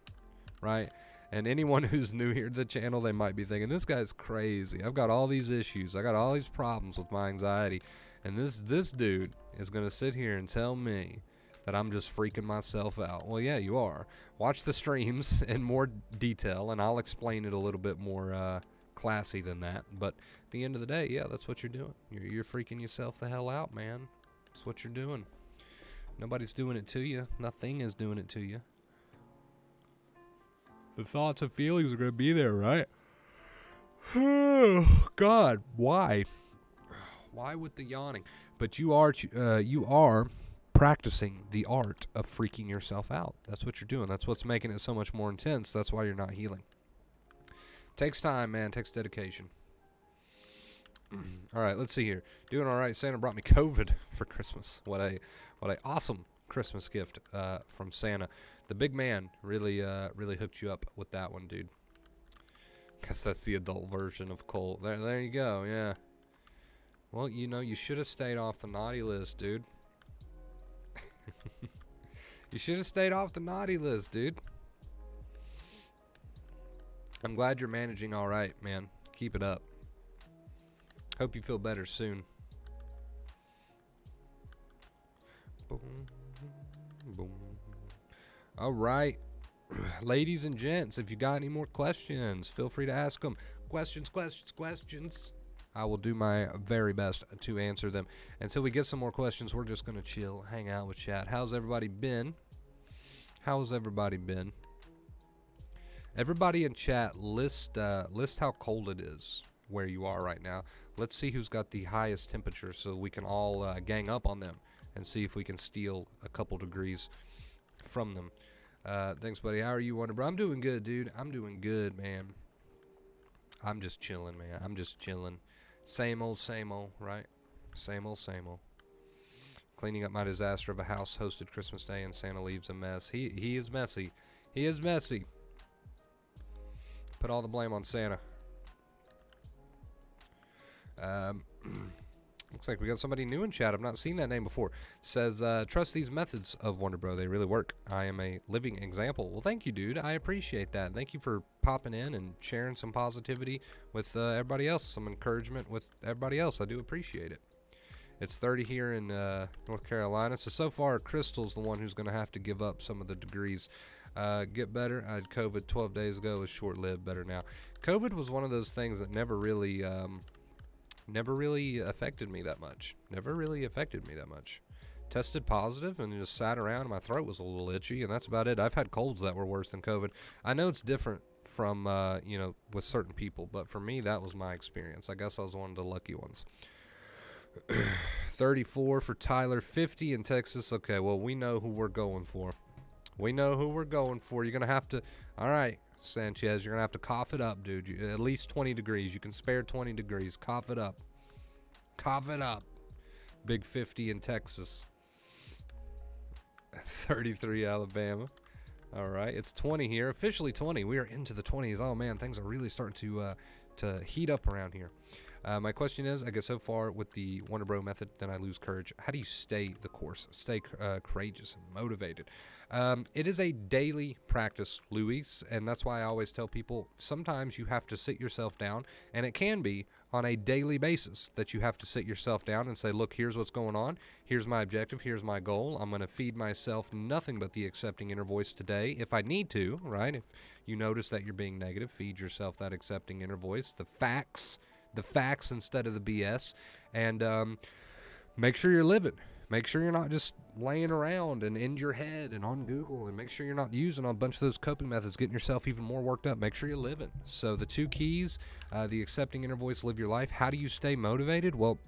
right? And anyone who's new here to the channel, they might be thinking, this guy's crazy. I've got all these issues. I got all these problems with my anxiety. And this dude is going to sit here and tell me that I'm just freaking myself out. Well, yeah, you are. Watch the streams in more detail, and I'll explain it a little bit more classy than that. But at the end of the day, yeah, that's what you're doing. You're freaking yourself the hell out, man. That's what you're doing. Nobody's doing it to you. Nothing is doing it to you. The thoughts and feelings are going to be there, right? Oh, God, why? Why with the yawning? But you are practicing the art of freaking yourself out. That's what you're doing. That's what's making it so much more intense. That's why you're not healing. Takes time, man. Takes dedication. All right, let's see here. Doing all right. Santa brought me COVID for Christmas. What a awesome Christmas gift from Santa. The big man really hooked you up with that one, dude. Guess that's the adult version of Colt. There you go. Yeah. Well, you know, you should have stayed off the naughty list, dude. You should have stayed off the naughty list, dude. I'm glad you're managing all right, man. Keep it up. Hope you feel better soon. Boom, boom. All right. Ladies and gents, if you got any more questions, feel free to ask them. Questions. I will do my very best to answer them. Until we get some more questions, we're just going to chill, hang out with chat. How's everybody been? Everybody in chat, list how cold it is where you are right now. Let's see who's got the highest temperature so we can all gang up on them and see if we can steal a couple degrees from them. Thanks, buddy. How are you, Wonder Bro? I'm doing good, dude. I'm doing good, man. I'm just chilling, man. I'm just chilling. Same old, right? Same old. Cleaning up my disaster of a house hosted Christmas Day, and Santa leaves a mess. He is messy. He is messy. Put all the blame on Santa. Looks like we got somebody new in chat. I've not seen that name before. Says, trust these methods of Wonder Bro. They really work. I am a living example. Well, thank you, dude. I appreciate that. Thank you for popping in and sharing some positivity with everybody else, some encouragement with everybody else. I do appreciate it. It's 30 here in North Carolina. So far, Crystal's the one who's going to have to give up some of the degrees. Get better. I had COVID 12 days ago. It was short-lived. Better now. COVID was one of those things that never really affected me that much. Tested positive and just sat around and my throat was a little itchy, and that's about it. I've had colds that were worse than COVID. I know it's different from, with certain people, but for me, that was my experience. I guess I was one of the lucky ones. 34 for Tyler, 50 in Texas. Okay, well, we know who we're going for. You're going to have to, all right, Sanchez, you're going to have to cough it up, dude. At least 20 degrees. You can spare 20 degrees. Cough it up. Big 50 in Texas. 33 Alabama. All right, it's 20 here. Officially 20. We are into the 20s. Oh, man, things are really starting to heat up around here. My question is, I get so far with the Wonder Bro method, then I lose courage. How do you stay the course, stay courageous and motivated? It is a daily practice, Luis, and that's why I always tell people sometimes you have to sit yourself down, and it can be on a daily basis that you have to sit yourself down and say, look, here's what's going on. Here's my objective. Here's my goal. I'm going to feed myself nothing but the accepting inner voice today if I need to, right? If you notice that you're being negative, feed yourself that accepting inner voice, the facts instead of the BS, and make sure you're living. Make sure you're not just laying around and in your head and on Google, and make sure you're not using a bunch of those coping methods, getting yourself even more worked up. Make sure you're living. So the 2 keys, the accepting inner voice, live your life. How do you stay motivated? Well,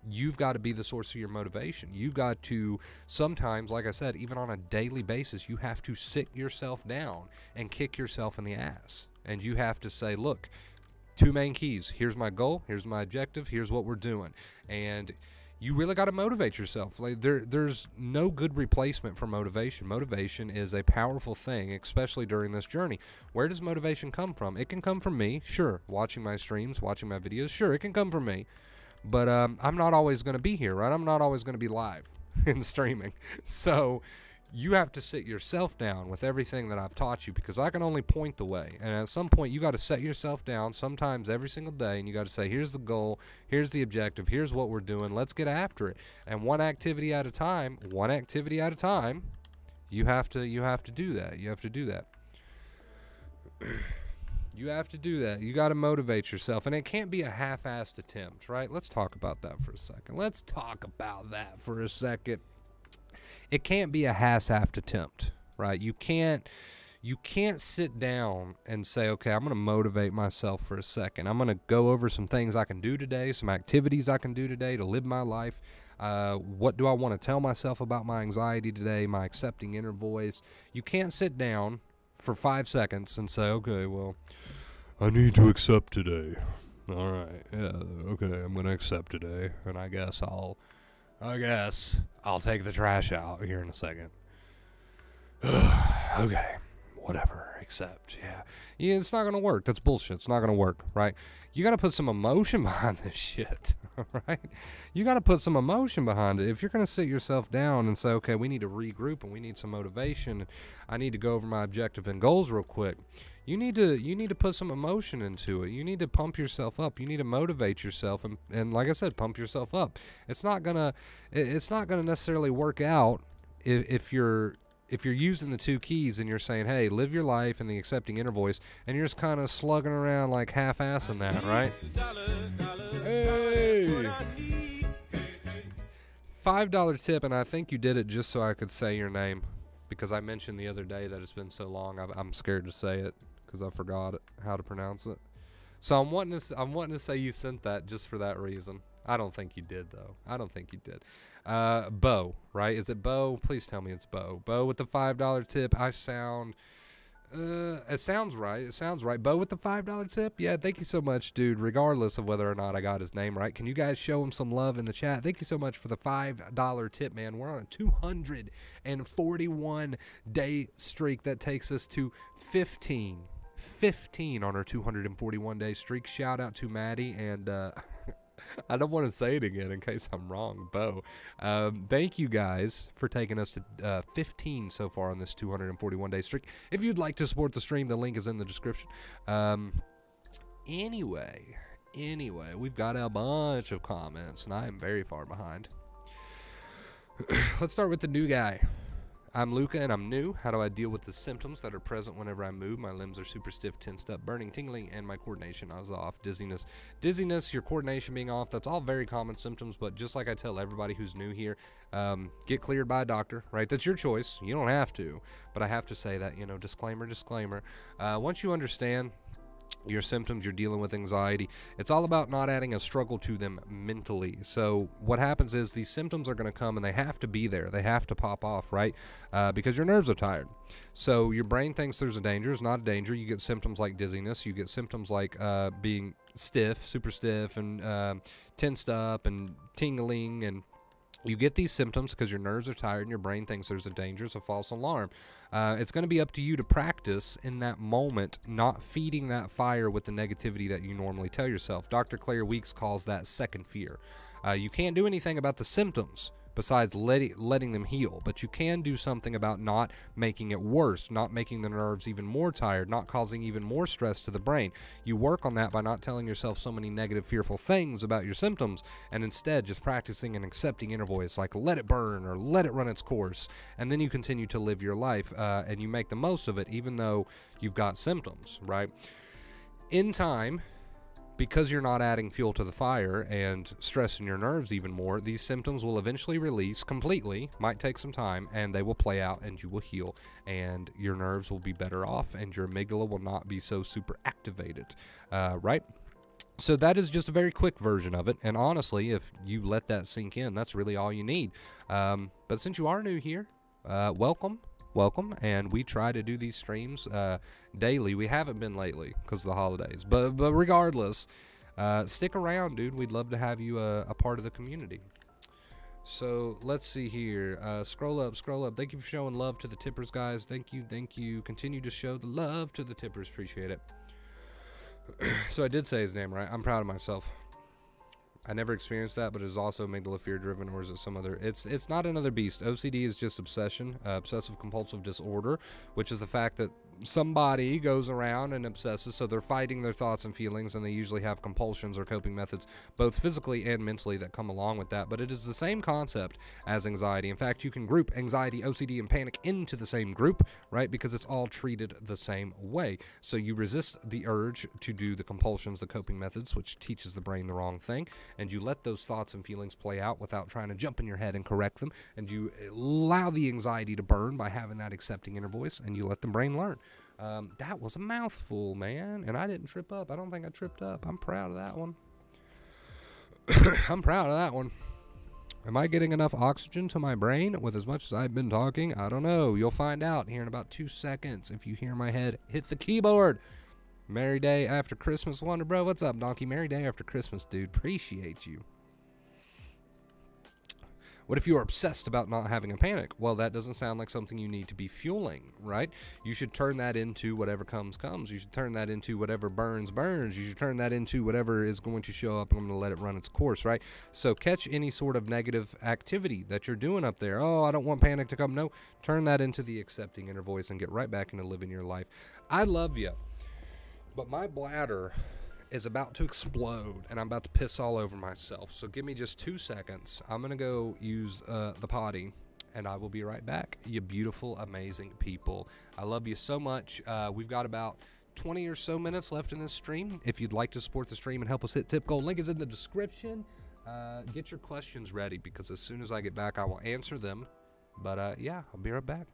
you've got to be the source of your motivation. You've got to sometimes, like I said, even on a daily basis, you have to sit yourself down and kick yourself in the ass. And you have to say, look, 2 main keys. Here's my goal. Here's my objective. Here's what we're doing. And you really got to motivate yourself. Like there's no good replacement for motivation. Motivation is a powerful thing, especially during this journey. Where does motivation come from? It can come from me, sure. Watching my streams, watching my videos, sure, it can come from me. But I'm not always going to be here, right? I'm not always going to be live and streaming. So you have to sit yourself down with everything that I've taught you, because I can only point the way. And at some point, you got to set yourself down, sometimes every single day, and you got to say, here's the goal, here's the objective, here's what we're doing, let's get after it. And one activity at a time, you have to do that. You have to do that. You have to do that. You got to motivate yourself, and it can't be a half-assed attempt, right? Let's talk about that for a second. It can't be a half-assed attempt, right? You can't sit down and say, okay, I'm going to motivate myself for a second. I'm going to go over some things I can do today, some activities I can do today to live my life. What do I want to tell myself about my anxiety today, my accepting inner voice? You can't sit down for 5 seconds and say, okay, well, I need to accept today. All right, yeah, okay, I'm going to accept today, and I guess I'll take the trash out here in a second. Okay, whatever, accept, yeah. It's not going to work. That's bullshit. It's not going to work, right? You got to put some emotion behind this shit, right? You got to put some emotion behind it. If you're going to sit yourself down and say, okay, we need to regroup and we need some motivation, I need to go over my objective and goals real quick, you need to put some emotion into it. You need to pump yourself up. You need to motivate yourself, and like I said, pump yourself up. It's not gonna necessarily work out if you're using the 2 keys and you're saying, hey, live your life in the accepting inner voice, and you're just kind of slugging around like half-assing that, right? Hey! $5 tip, and I think you did it just so I could say your name, because I mentioned the other day that it's been so long, I'm scared to say it because I forgot how to pronounce it. So I'm wanting to say you sent that just for that reason. I don't think you did, though. I don't think you did. Bo, right? Is it Bo? Please tell me it's Bo. Bo with the $5 tip. It sounds right. It sounds right. Bo with the $5 tip. Yeah, thank you so much, dude. Regardless of whether or not I got his name right, can you guys show him some love in the chat? Thank you so much for the $5 tip, man. We're on a 241 day streak that takes us to 15 on our 241 day streak. Shout out to Maddie and I don't want to say it again in case I'm wrong, Bo. Thank you guys for taking us to 15 so far on this 241 day streak. If you'd like to support the stream, the link is in the description. Anyway, we've got a bunch of comments, and I am very far behind. Let's start with the new guy. I'm Luca, and I'm new. How do I deal with the symptoms that are present whenever I move? My limbs are super stiff, tensed up, burning, tingling, and my coordination is off. Dizziness, your coordination being off, that's all very common symptoms, but just like I tell everybody who's new here, get cleared by a doctor, right? That's your choice. You don't have to, but I have to say that, disclaimer. Once you understand your symptoms, you're dealing with anxiety, it's all about not adding a struggle to them mentally. So what happens is these symptoms are going to come and they have to be there. They have to pop off, right? Because your nerves are tired. So your brain thinks there's a danger. It's not a danger. You get symptoms like dizziness. You get symptoms like being stiff, super stiff, and tensed up and tingling and You get these symptoms because your nerves are tired and your brain thinks there's a danger. It's a false alarm. It's going to be up to you to practice in that moment, not feeding that fire with the negativity that you normally tell yourself. Dr. Claire Weeks calls that second fear. You can't do anything about the symptoms besides letting them heal, but you can do something about not making it worse, not making the nerves even more tired, not causing even more stress to the brain. You work on that by not telling yourself so many negative, fearful things about your symptoms, and instead just practicing and accepting inner voice, like let it burn or let it run its course, and then you continue to live your life, and you make the most of it even though you've got symptoms, right? In time, because you're not adding fuel to the fire and stressing your nerves even more, these symptoms will eventually release completely, might take some time, and they will play out and you will heal, and your nerves will be better off, and your amygdala will not be so super activated, right? So that is just a very quick version of it, and honestly, if you let that sink in, that's really all you need. But since you are new here, welcome, and we try to do these streams daily. We haven't been lately because of the holidays, but regardless, stick around, dude. We'd love to have you a part of the community. So let's see here. Scroll up. Thank you for showing love to the tippers, guys. Thank you. Continue to show the love to the tippers. Appreciate it. So I did say his name right. I'm proud of myself. I never experienced that, but it is also amygdala fear driven, or is it some other? It's not another beast. OCD is just obsession, obsessive compulsive disorder, which is the fact that somebody goes around and obsesses, so they're fighting their thoughts and feelings, and they usually have compulsions or coping methods, both physically and mentally, that come along with that. But it is the same concept as anxiety. In fact, you can group anxiety, OCD, and panic into the same group, right? Because it's all treated the same way. So you resist the urge to do the compulsions, the coping methods, which teaches the brain the wrong thing, and you let those thoughts and feelings play out without trying to jump in your head and correct them, and you allow the anxiety to burn by having that accepting inner voice, and you let the brain learn. That was a mouthful, man, and I didn't trip up. I don't think I tripped up. I'm proud of that one. I'm proud of that one. Am I getting enough oxygen to my brain with as much as I've been talking? I don't know. You'll find out here in about 2 seconds if you hear my head hit the keyboard. Merry day after Christmas, Wonder Bro. What's up, Donkey? Merry day after Christmas, dude. Appreciate you. What if you are obsessed about not having a panic? Well, that doesn't sound like something you need to be fueling, right? You should turn that into whatever comes. You should turn that into whatever burns. You should turn that into whatever is going to show up. I'm going to let it run its course, right? So catch any sort of negative activity that you're doing up there. Oh, I don't want panic to come. No, turn that into the accepting inner voice and get right back into living your life. I love you, but my bladder is about to explode, and I'm about to piss all over myself. So give me just 2 seconds. I'm going to go use the potty, and I will be right back. You beautiful, amazing people. I love you so much. We've got about 20 or so minutes left in this stream. If you'd like to support the stream and help us hit tip goal, link is in the description. Get your questions ready, because as soon as I get back, I will answer them. But yeah, I'll be right back.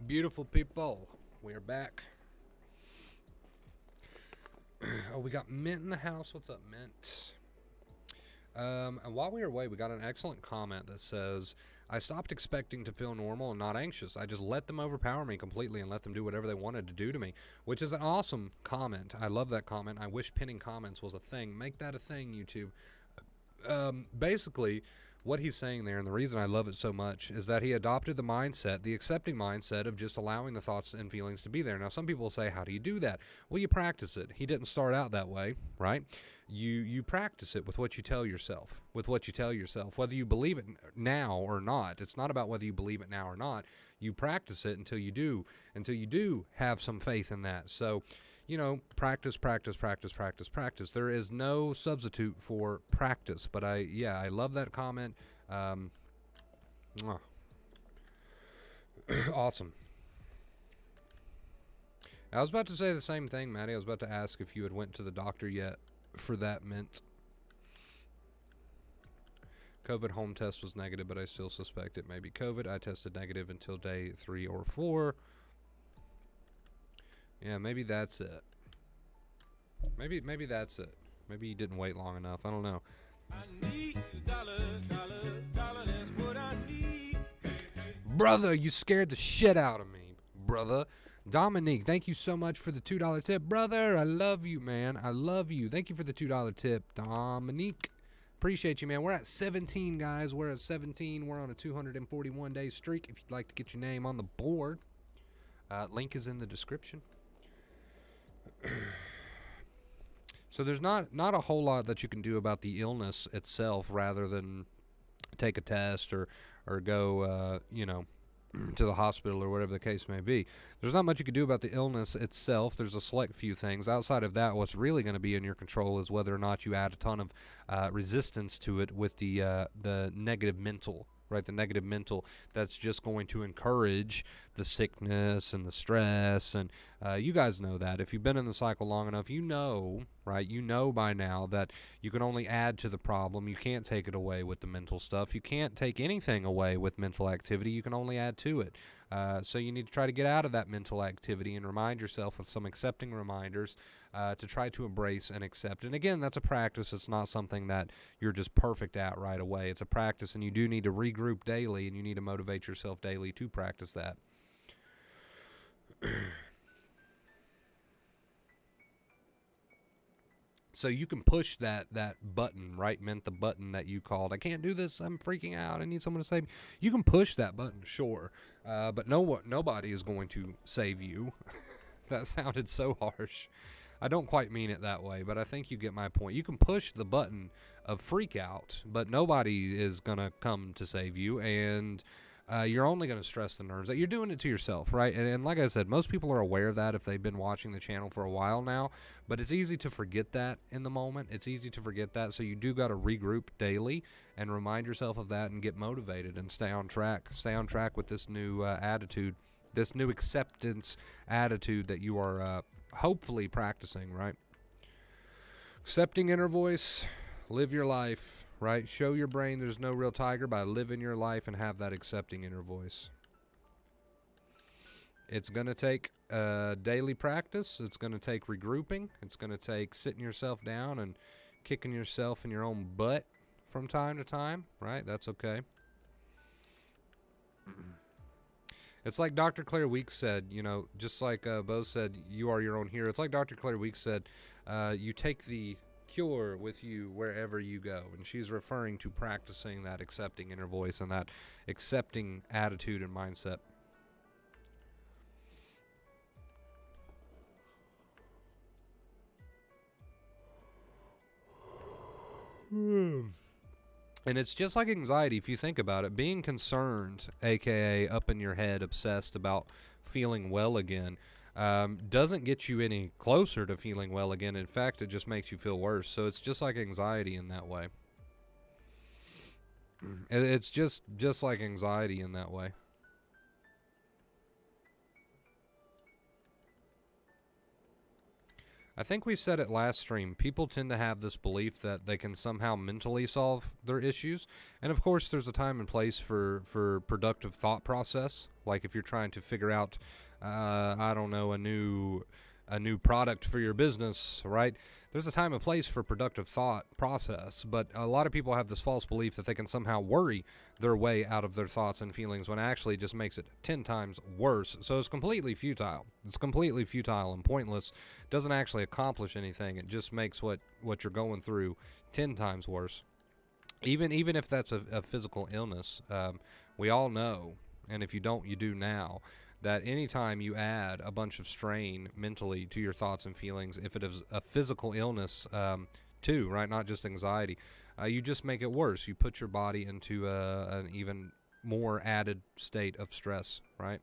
Beautiful people, we are back. Oh, we got Mint in the house. What's up, Mint? And while we were away, we got an excellent comment that says, I stopped expecting to feel normal and not anxious. I just let them overpower me completely and let them do whatever they wanted to do to me, which is an awesome comment. I love that comment. I wish pinning comments was a thing. Make that a thing, YouTube. Basically, what he's saying there, and the reason I love it so much, is that he adopted the mindset, the accepting mindset of just allowing the thoughts and feelings to be there. Now, some people will say, how do you do that? Well, you practice it. He didn't start out that way, right? You practice it with what you tell yourself, whether you believe it now or not. It's not about whether you believe it now or not. You practice it until you do have some faith in that. So, practice. There is no substitute for practice. But I love that comment. Awesome. I was about to say the same thing, Maddie. I was about to ask if you had went to the doctor yet for that, Mint. COVID home test was negative, but I still suspect it may be COVID. I tested negative until day 3 or 4. Yeah, maybe that's it. Maybe that's it. Maybe you didn't wait long enough. I don't know. I need dollar, that's what I need. Brother, you scared the shit out of me, brother. Dominique, thank you so much for the $2 tip. Brother, I love you, man. I love you. Thank you for the $2 tip, Dominique. Appreciate you, man. We're at 17, guys. We're at 17. We're on a 241-day streak. If you'd like to get your name on the board, link is in the description. So there's not a whole lot that you can do about the illness itself, rather than take a test or go, to the hospital or whatever the case may be. There's not much you can do about the illness itself. There's a select few things. Outside of that, what's really going to be in your control is whether or not you add a ton of resistance to it with the negative mental. Right, the negative mental that's just going to encourage the sickness and the stress, and you guys know that. If you've been in the cycle long enough, right, you know by now that you can only add to the problem. You can't take it away with the mental stuff. You can't take anything away with mental activity. You can only add to it. So you need to try to get out of that mental activity and remind yourself with some accepting reminders to try to embrace and accept. And again, that's a practice. It's not something that you're just perfect at right away. It's a practice, and you do need to regroup daily, and you need to motivate yourself daily to practice that. So you can push that button, right? Meant the button that you called. I can't do this. I'm freaking out. I need someone to save me. You can push that button, sure. But nobody is going to save you. That sounded so harsh. I don't quite mean it that way, but I think you get my point. You can push the button of freak out, but nobody is going to come to save you, and you're only going to stress the nerves. That you're doing it to yourself, right? And like I said, most people are aware of that if they've been watching the channel for a while now, but it's easy to forget that in the moment. It's easy to forget that, so you do got to regroup daily and remind yourself of that and get motivated and stay on track. Stay on track with this new attitude, this new acceptance attitude that you are hopefully practicing, right? Accepting inner voice, live your life, right? Show your brain there's no real tiger by living your life and have that accepting inner voice. It's going to take daily practice. It's going to take regrouping. It's going to take sitting yourself down and kicking yourself in your own butt from time to time, right? That's okay. It's like Dr. Claire Weeks said, just like Bo said, you are your own hero. It's like Dr. Claire Weeks said, you take the cure with you wherever you go. And she's referring to practicing that accepting inner voice and that accepting attitude and mindset. And it's just like anxiety, if you think about it. Being concerned, aka up in your head, obsessed about feeling well again, doesn't get you any closer to feeling well again. In fact, it just makes you feel worse. So it's just like anxiety in that way. It's just like anxiety in that way. I think we said it last stream. People tend to have this belief that they can somehow mentally solve their issues, and of course, there's a time and place for productive thought process. Like if you're trying to figure out, I don't know, a new product for your business, right? There's a time and place for productive thought process, but a lot of people have this false belief that they can somehow worry their way out of their thoughts and feelings when actually it just makes it 10 times worse. So it's completely futile. It's completely futile and pointless. It doesn't actually accomplish anything. It just makes what you're going through 10 times worse. Even if that's a physical illness, we all know, and if you don't, you do now, that anytime you add a bunch of strain mentally to your thoughts and feelings, if it is a physical illness too, right, not just anxiety, you just make it worse. You put your body into an even more added state of stress, right?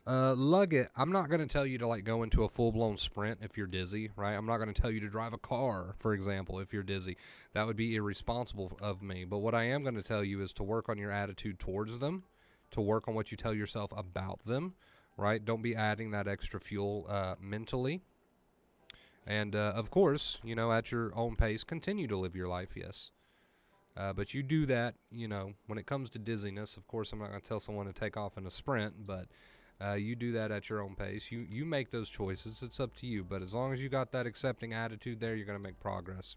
Lug it. I'm not going to tell you to like go into a full-blown sprint if you're dizzy, right? I'm not going to tell you to drive a car, for example, if you're dizzy. That would be irresponsible of me. But what I am going to tell you is to work on your attitude towards them, to work on what you tell yourself about them, right? Don't be adding that extra fuel mentally. And, of course, you know, at your own pace, continue to live your life, yes. But you do that, you know, when it comes to dizziness. Of course, I'm not going to tell someone to take off in a sprint, but you do that at your own pace. You make those choices. It's up to you. But as long as you got that accepting attitude there, you're going to make progress.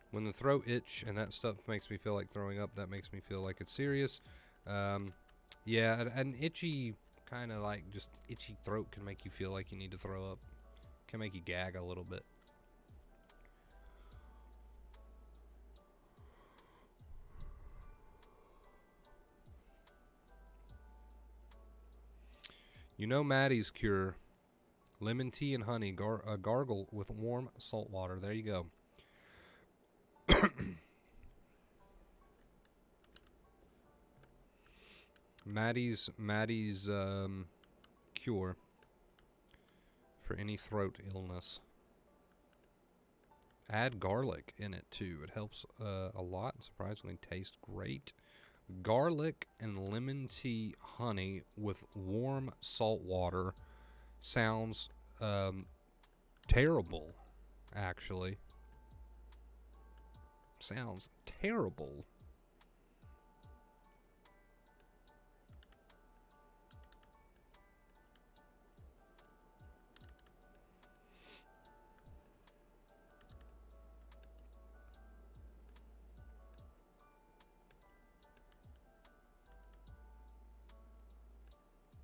When the throat itch and that stuff makes me feel like throwing up, that makes me feel like it's serious. Yeah, an itchy, kind of like just itchy throat can make you feel like you need to throw up. Can make you gag a little bit. You know Maddie's cure. Lemon tea and honey. Gargle with warm salt water. There you go. Maddie's cure for any throat illness. Add garlic in it too. It helps a lot. Surprisingly, tastes great. Garlic and lemon tea, honey with warm salt water sounds terrible. Actually, sounds terrible.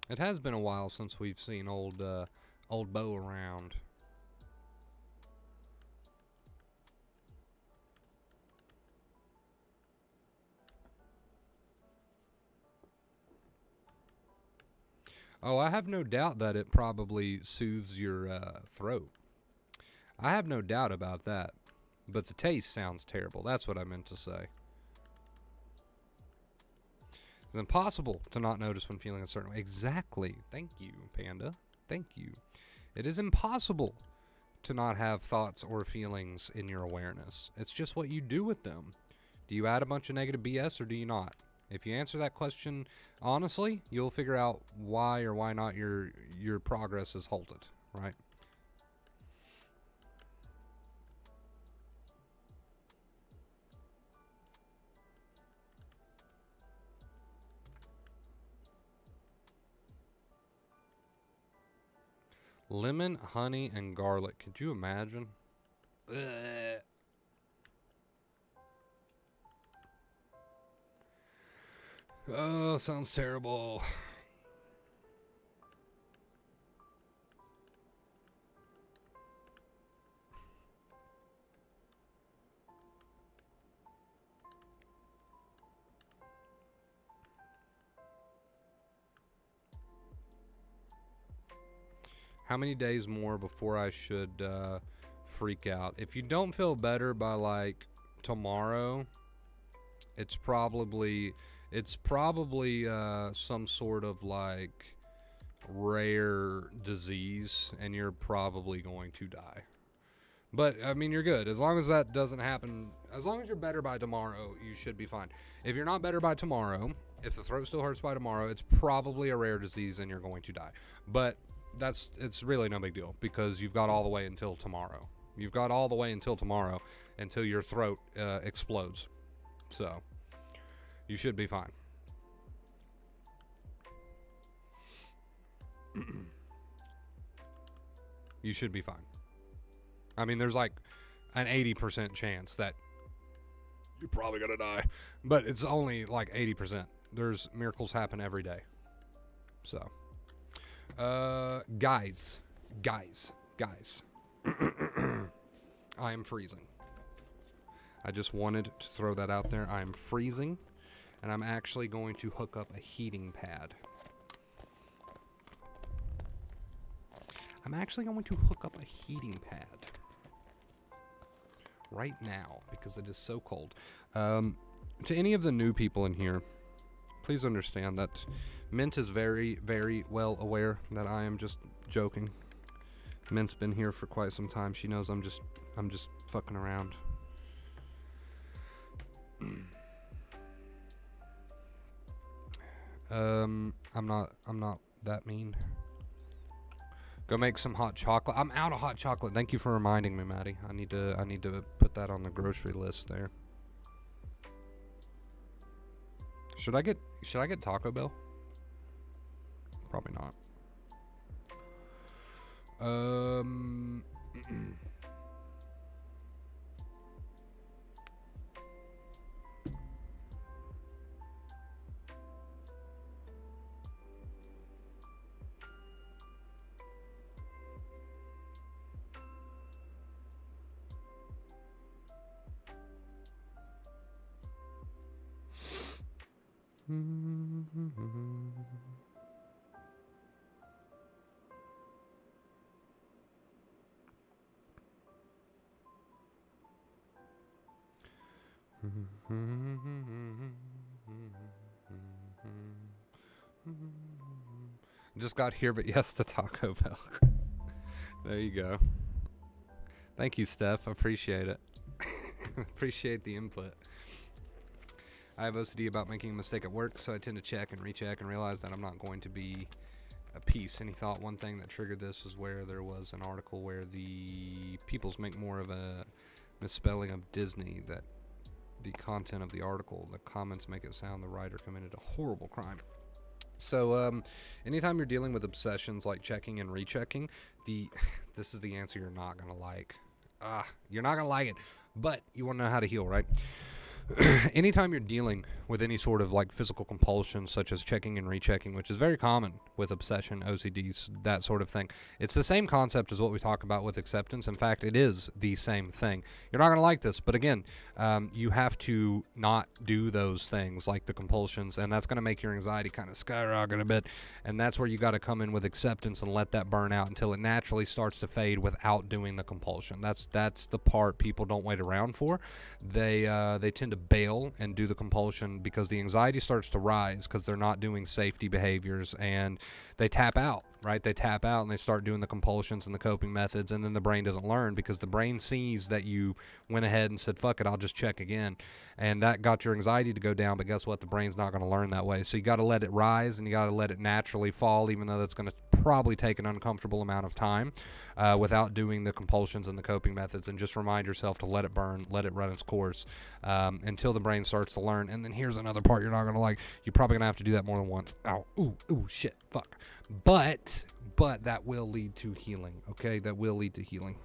It has been a while since we've seen old Bo around. Oh, I have no doubt that it probably soothes your throat. I have no doubt about that. But the taste sounds terrible. That's what I meant to say. It's impossible to not notice when feeling a certain way. Exactly. Thank you, Panda. Thank you. It is impossible to not have thoughts or feelings in your awareness. It's just what you do with them. Do you add a bunch of negative BS or do you not? If you answer that question honestly, you'll figure out why or why not your progress is halted, right? Lemon, honey, and garlic. Could you imagine? Ugh. Oh, sounds terrible. How many days more before I should freak out? If you don't feel better by like tomorrow, it's probably some sort of like rare disease, and you're probably going to die. But, I mean, you're good. As long as that doesn't happen, as long as you're better by tomorrow, you should be fine. If you're not better by tomorrow, if the throat still hurts by tomorrow, it's probably a rare disease and you're going to die. But it's really no big deal because you've got all the way until tomorrow. You've got all the way until tomorrow until your throat explodes. So, you should be fine. You should be fine. I mean, there's like an 80% chance that you're probably going to die. But it's only like 80%. There's miracles happen every day. So, guys. I am freezing. I just wanted to throw that out there. I am freezing, and I'm actually going to hook up a heating pad. I'm actually going to hook up a heating pad right now because it is so cold. To any of the new people in here, please understand that Mint is very, very well aware that I am just joking. Mint's been here for quite some time. She knows I'm just fucking around. I'm not that mean. Go make some hot chocolate. I'm out of hot chocolate. Thank you for reminding me, Maddie. I need to put that on the grocery list there. Should I get Taco Bell? Probably not. Just got here, but yes to Taco Bell. There you go. Thank you, Steph. I appreciate it. Appreciate the input. I have OCD about making a mistake at work, so I tend to check and recheck and realize that I'm not going to be a piece. And he thought one thing that triggered this was where there was an article where the peoples make more of a misspelling of Disney, that the content of the article, the comments make it sound the writer committed a horrible crime. So, anytime you're dealing with obsessions like checking and rechecking, this is the answer you're not going to like. You're not going to like it, but you want to know how to heal, right? Anytime you're dealing with any sort of like physical compulsion, such as checking and rechecking, which is very common with obsession, OCDs, that sort of thing, it's the same concept as what we talk about with acceptance. In fact, it is the same thing. You're not going to like this, but again, you have to not do those things like the compulsions, and that's going to make your anxiety kind of skyrocket a bit, and that's where you got to come in with acceptance and let that burn out until it naturally starts to fade without doing the compulsion. That's the part people don't wait around for. They tend to bail and do the compulsion because the anxiety starts to rise because they're not doing safety behaviors, and they tap out, right? They tap out and they start doing the compulsions and the coping methods, and then the brain doesn't learn because the brain sees that you went ahead and said, fuck it, I'll just check again. And that got your anxiety to go down, but guess what? The brain's not going to learn that way. So you got to let it rise and you got to let it naturally fall, even though that's going to probably take an uncomfortable amount of time without doing the compulsions and the coping methods, and just remind yourself to let it burn, let it run its course until the brain starts to learn. And then here's another part you're not going to like. You're probably going to have to do that more than once. Ow, ooh, shit, fuck. But that will lead to healing, okay? That will lead to healing.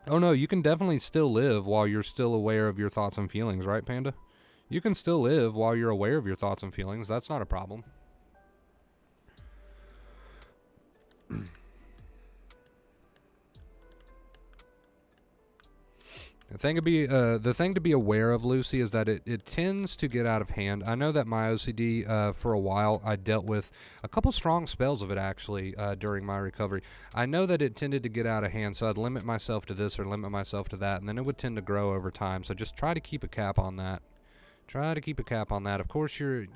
Oh no, you can definitely still live while you're still aware of your thoughts and feelings, right, Panda? You can still live while you're aware of your thoughts and feelings. That's not a problem. The thing to be aware of, Lucy, is that it tends to get out of hand. I know that my OCD, for a while, I dealt with a couple strong spells of it, actually, during my recovery. I know that it tended to get out of hand, so I'd limit myself to this or limit myself to that, and then it would tend to grow over time. So just try to keep a cap on that. Try to keep a cap on that. Of course, you're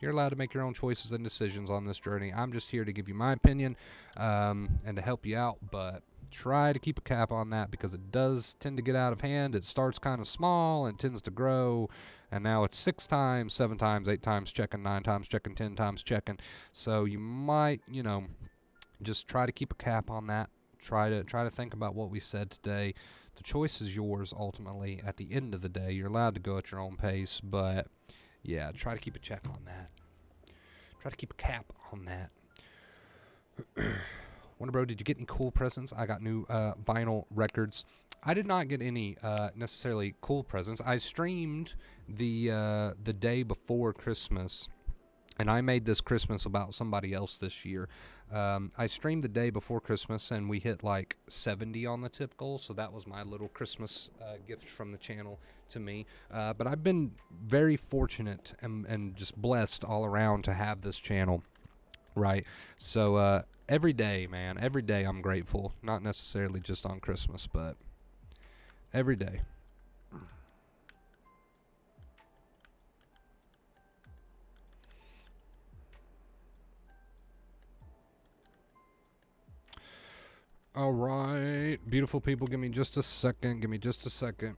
allowed to make your own choices and decisions on this journey. I'm just here to give you my opinion, and to help you out, but try to keep a cap on that because it does tend to get out of hand. It starts kind of small and tends to grow, and now it's 6 times, 7 times, 8 times checking, 9 times checking, 10 times checking. So you might, just try to keep a cap on that. Try to think about what we said today. The choice is yours ultimately. At the end of the day, you're allowed to go at your own pace, but yeah, try to keep a check on that. Try to keep a cap on that. Wonder Bro, did you get any cool presents? I got new vinyl records. I did not get any necessarily cool presents. I streamed the day before Christmas, and I made this Christmas about somebody else this year. I streamed the day before Christmas, and we hit like 70 on the tip goal, so that was my little Christmas gift from the channel to me. But I've been very fortunate and just blessed all around to have this channel, right? So every day, man, every day I'm grateful. Not necessarily just on Christmas, but every day. All right, beautiful people, give me just a second. Give me just a second.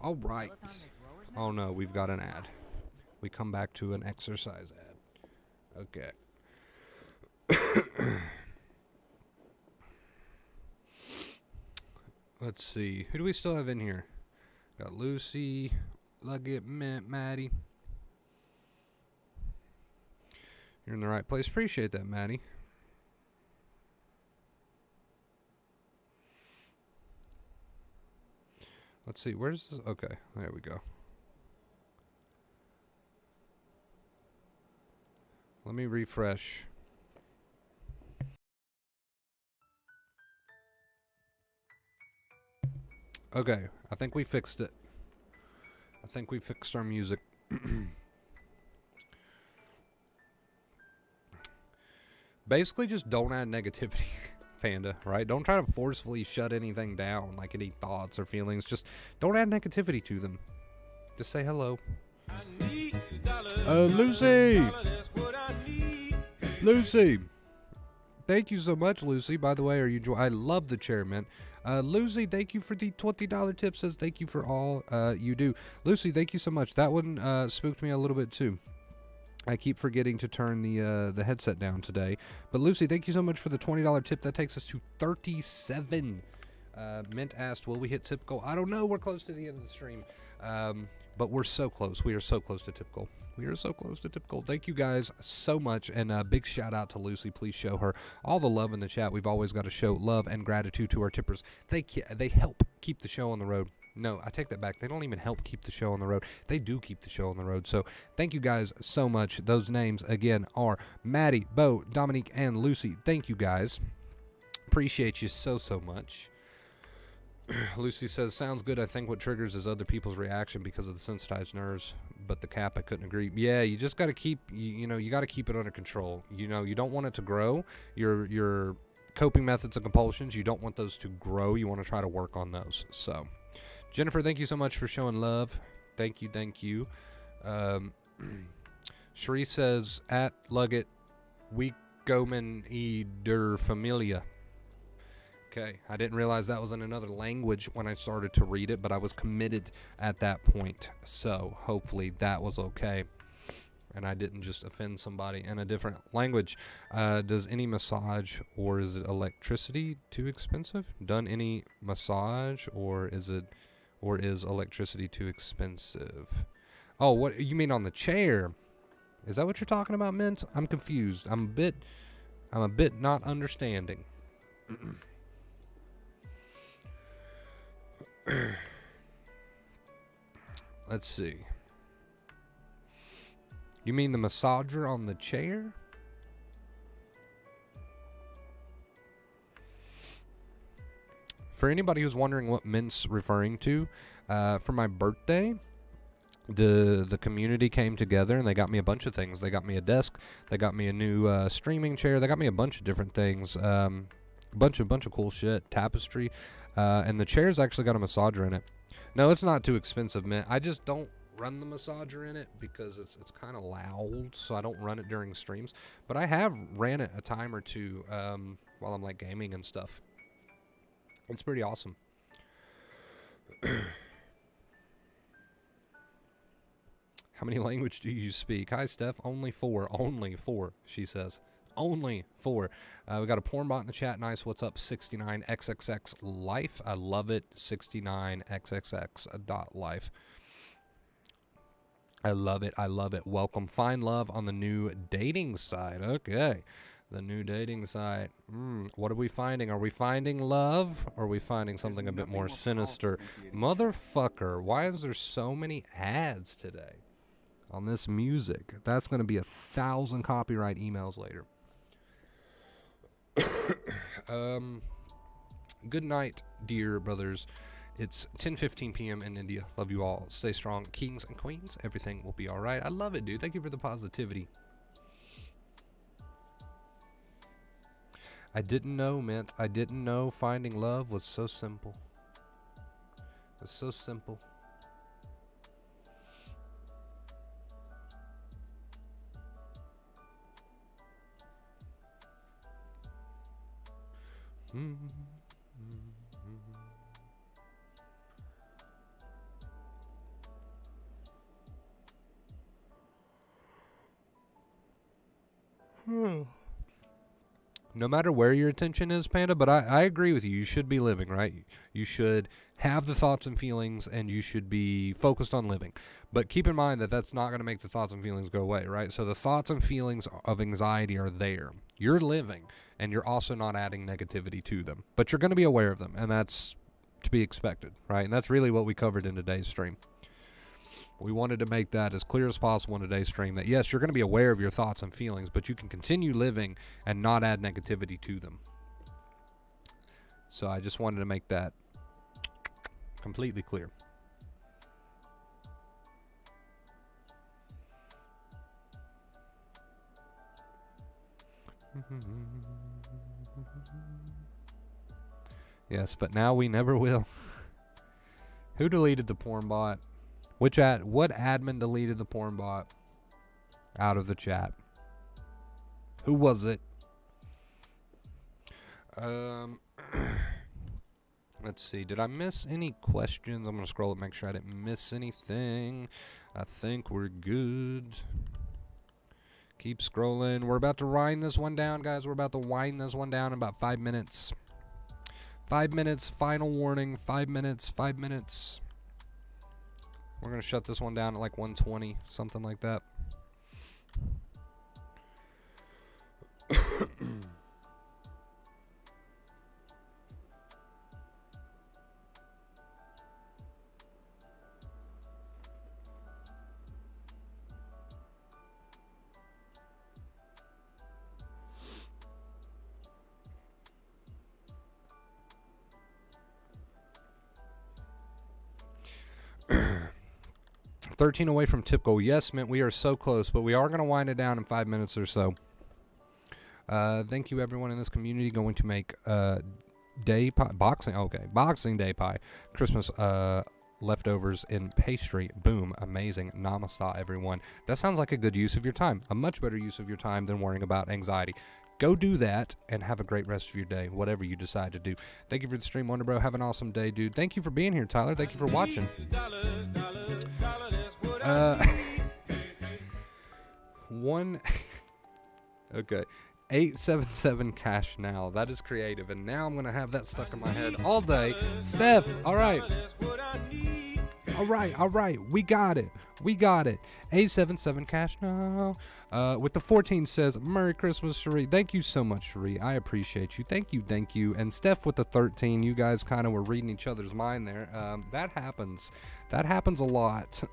All right. Oh no, we've got an ad. We come back to an exercise ad. Okay. Let's see. Who do we still have in here? Got Lucy, Luggett, Maddie. You're in the right place. Appreciate that, Maddie. Let's see. Where's this? Okay. There we go. Let me refresh. Okay. I think we fixed it. I think we fixed our music. Basically, just don't add negativity. Panda, right? Don't try to forcefully shut anything down, like any thoughts or feelings. Just don't add negativity to them. Just say hello. Lucy! Lucy! Thank you so much, Lucy. By the way, I love the chair, man. Lucy, thank you for the $20 tip. Says thank you for all you do. Lucy, thank you so much. That one spooked me a little bit too. I keep forgetting to turn the headset down today. But Lucy, thank you so much for the $20 tip. That takes us to 37. Mint asked, will we hit tip goal? I don't know. We're close to the end of the stream. But we're so close. We are so close to tip goal. We are so close to tip goal. Thank you guys so much. And a big shout out to Lucy. Please show her all the love in the chat. We've always got to show love and gratitude to our tippers. They help keep the show on the road. No, I take that back. They don't even help keep the show on the road. They do keep the show on the road. So thank you guys so much. Those names, again, are Maddie, Bo, Dominique, and Lucy. Thank you guys. Appreciate you so, so much. Lucy says, sounds good. I think what triggers is other people's reaction because of the sensitized nerves. But the cap, I couldn't agree. Yeah, you just got to keep, you got to keep it under control. You don't want it to grow. Your coping methods and compulsions, you don't want those to grow. You want to try to work on those. So, Jennifer, thank you so much for showing love. Thank you, thank you. Sheree says, at Luggett, we gomen e der familia. Okay, I didn't realize that was in another language when I started to read it, but I was committed at that point. So hopefully that was okay. And I didn't just offend somebody in a different language. Does any massage or is it electricity too expensive? Done any massage or is electricity too expensive? Oh, what you mean on the chair? Is that what you're talking about, Mint? I'm confused. I'm a bit not understanding. Let's see. You mean the massager on the chair? For anybody who's wondering what Mint's referring to, for my birthday, the community came together and they got me a bunch of things. They got me a desk. They got me a new streaming chair. They got me a bunch of different things. A bunch of cool shit. Tapestry. And the chair's actually got a massager in it. No, it's not too expensive, Mint. I just don't run the massager in it because it's kind of loud, so I don't run it during streams. But I have ran it a time or two while I'm like gaming and stuff. It's pretty awesome. How many languages do you speak? Hi, Steph. Only 4. Only 4, she says. Only 4. We got a porn bot in the chat. Nice. What's up, 69xxx life? I love it. 69xxx.life. I love it. I love it. Welcome. Find love on the new dating site. Okay. The new dating site. What are we finding? Are we finding love? Or are we finding something a bit more sinister? Motherfucker. Why is there so many ads today on this music? That's going to be 1,000 copyright emails later. Good night, dear brothers. It's 10:15 p.m. in India. Love you all. Stay strong, kings and queens. Everything will be all right. I love it, dude. Thank you for the positivity. I didn't know, Mint. I didn't know finding love was so simple. It's so simple. No matter where your attention is, Panda, but I agree with you. You should be living, right? You should have the thoughts and feelings, and you should be focused on living. But keep in mind that that's not going to make the thoughts and feelings go away, right? So the thoughts and feelings of anxiety are there. You're living, and you're also not adding negativity to them. But you're going to be aware of them, and that's to be expected, right? And that's really what we covered in today's stream. We wanted to make that as clear as possible in today's stream that, yes, you're going to be aware of your thoughts and feelings, but you can continue living and not add negativity to them. So I just wanted to make that completely clear. Yes, but now we never will. Who deleted the porn bot? What admin deleted the porn bot out of the chat? Who was it? Let's Let's see. Did I miss any questions? I'm going to scroll and make sure I didn't miss anything. I think we're good. Keep scrolling. We're about to wind this one down, guys. We're about to wind this one down in about 5 minutes. 5 minutes. Final warning. 5 minutes. 5 minutes. We're going to shut this one down at like 120, something like that. 13 away from tip goal. Yes, Mint, we are so close, but we are going to wind it down in 5 minutes or so. Thank you, everyone in this community. Going to make day pie, Boxing Day pie, Christmas leftovers in pastry. Boom, amazing. Namaste, everyone. That sounds like a good use of your time. A much better use of your time than worrying about anxiety. Go do that and have a great rest of your day, whatever you decide to do. Thank you for the stream, Wonder Bro. Have an awesome day, dude. Thank you for being here, Tyler. Thank you for watching. Okay. 877 cash now. That is creative, and now I'm going to have that stuck in my head all day. Steph, all right. All right. We got it. 877 cash now. With the 14 says, Merry Christmas, Cherie. Thank you so much, Cherie. I appreciate you. Thank you. And Steph with the 13, you guys kind of were reading each other's mind there. That happens. That happens a lot.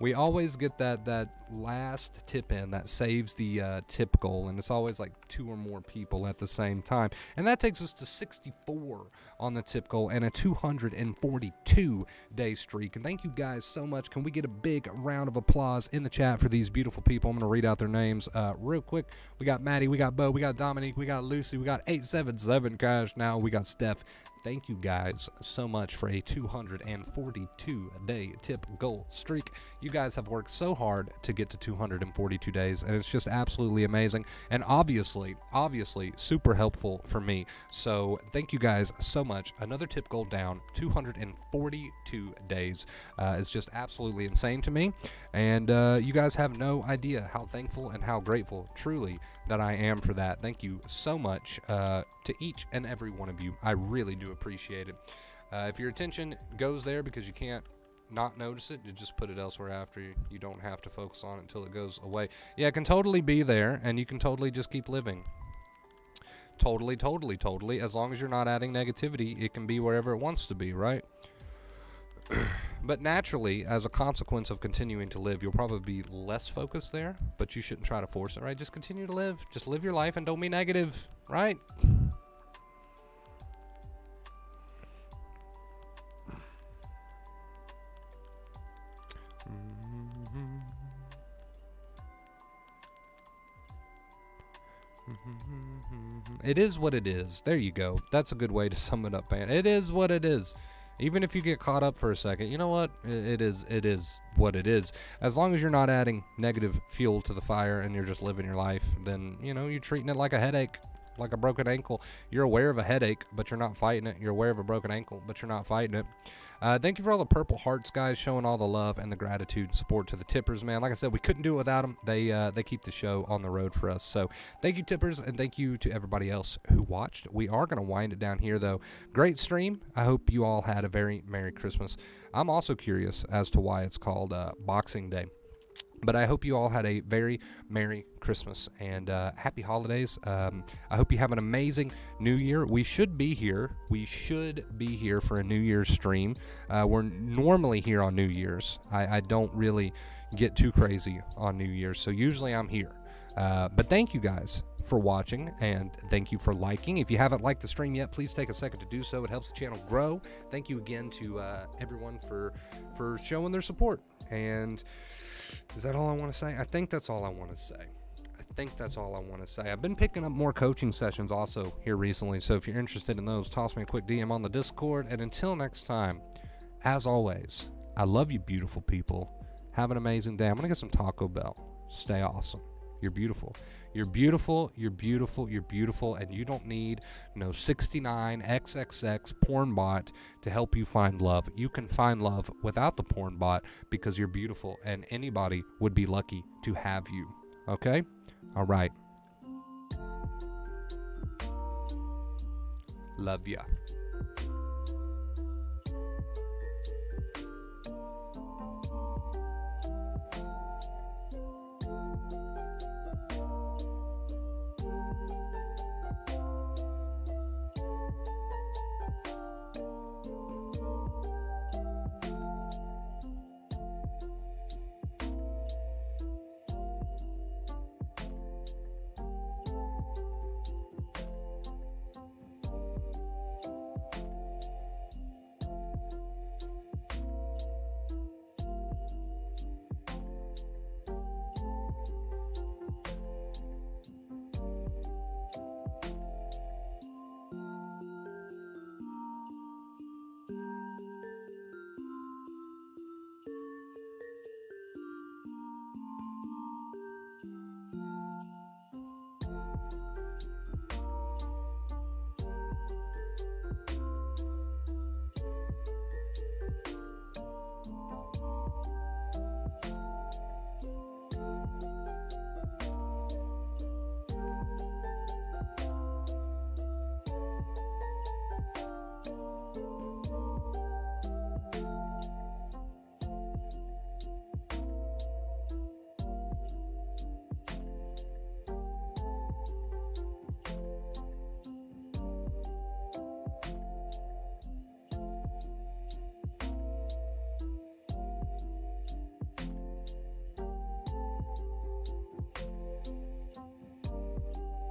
We always get that last tip in that saves the tip goal, and it's always like 2 or more people at the same time. And that takes us to 64 on the tip goal and a 242-day streak. And thank you guys so much. Can we get a big round of applause in the chat for these beautiful people? I'm going to read out their names real quick. We got Maddie, we got Bo, we got Dominique, we got Lucy, we got 877 cash now, we got Steph. Thank you guys so much for a 242-day tip goal streak. You guys have worked so hard to get to 242 days, and it's just absolutely amazing, and obviously super helpful for me. So thank you guys so much. Another tip goal down, 242 days is just absolutely insane to me, and you guys have no idea how thankful and how grateful truly that I am for that. Thank you so much to each and every one of you. I really do appreciate it. If your attention goes there because you can't not notice it, you just put it elsewhere after. You don't have to focus on it until it goes away. Yeah, it can totally be there, and you can totally just keep living. Totally. As long as you're not adding negativity, it can be wherever it wants to be, right? But naturally, as a consequence of continuing to live, you'll probably be less focused there, but you shouldn't try to force it, right? Just continue to live. Just live your life and don't be negative, right? It is what it is. There you go. That's a good way to sum it up, man. It is what it is. Even if you get caught up for a second, you know what? It is what it is. As long as you're not adding negative fuel to the fire and you're just living your life, then, you know, you're treating it like a headache, like a broken ankle. You're aware of a headache, but you're not fighting it. You're aware of a broken ankle, but you're not fighting it. Thank you for all the purple hearts, guys, showing all the love and the gratitude and support to the tippers, man. Like I said, we couldn't do it without them. They keep the show on the road for us. So thank you, tippers, and thank you to everybody else who watched. We are going to wind it down here, though. Great stream. I hope you all had a very Merry Christmas. I'm also curious as to why it's called Boxing Day. But I hope you all had a very Merry Christmas and happy holidays. I hope you have an amazing New Year. We should be here. For a New Year's stream. We're normally here on New Year's. I don't really get too crazy on New Year's, so usually I'm here. But thank you guys for watching, and thank you for liking. If you haven't liked the stream yet, please take a second to do so. It helps the channel grow. Thank you again to everyone for showing their support. And is that all I want to say? I think that's all I want to say. I've been picking up more coaching sessions also here recently, so if you're interested in those, toss me a quick DM on the Discord. And until next time, as always, I love you, beautiful people. Have an amazing day. I'm going to get some Taco Bell. Stay awesome. You're beautiful. You're beautiful, you're beautiful, you're beautiful, and you don't need no 69 XXX porn bot to help you find love. You can find love without the porn bot because you're beautiful, and anybody would be lucky to have you. Okay? All right. Love ya.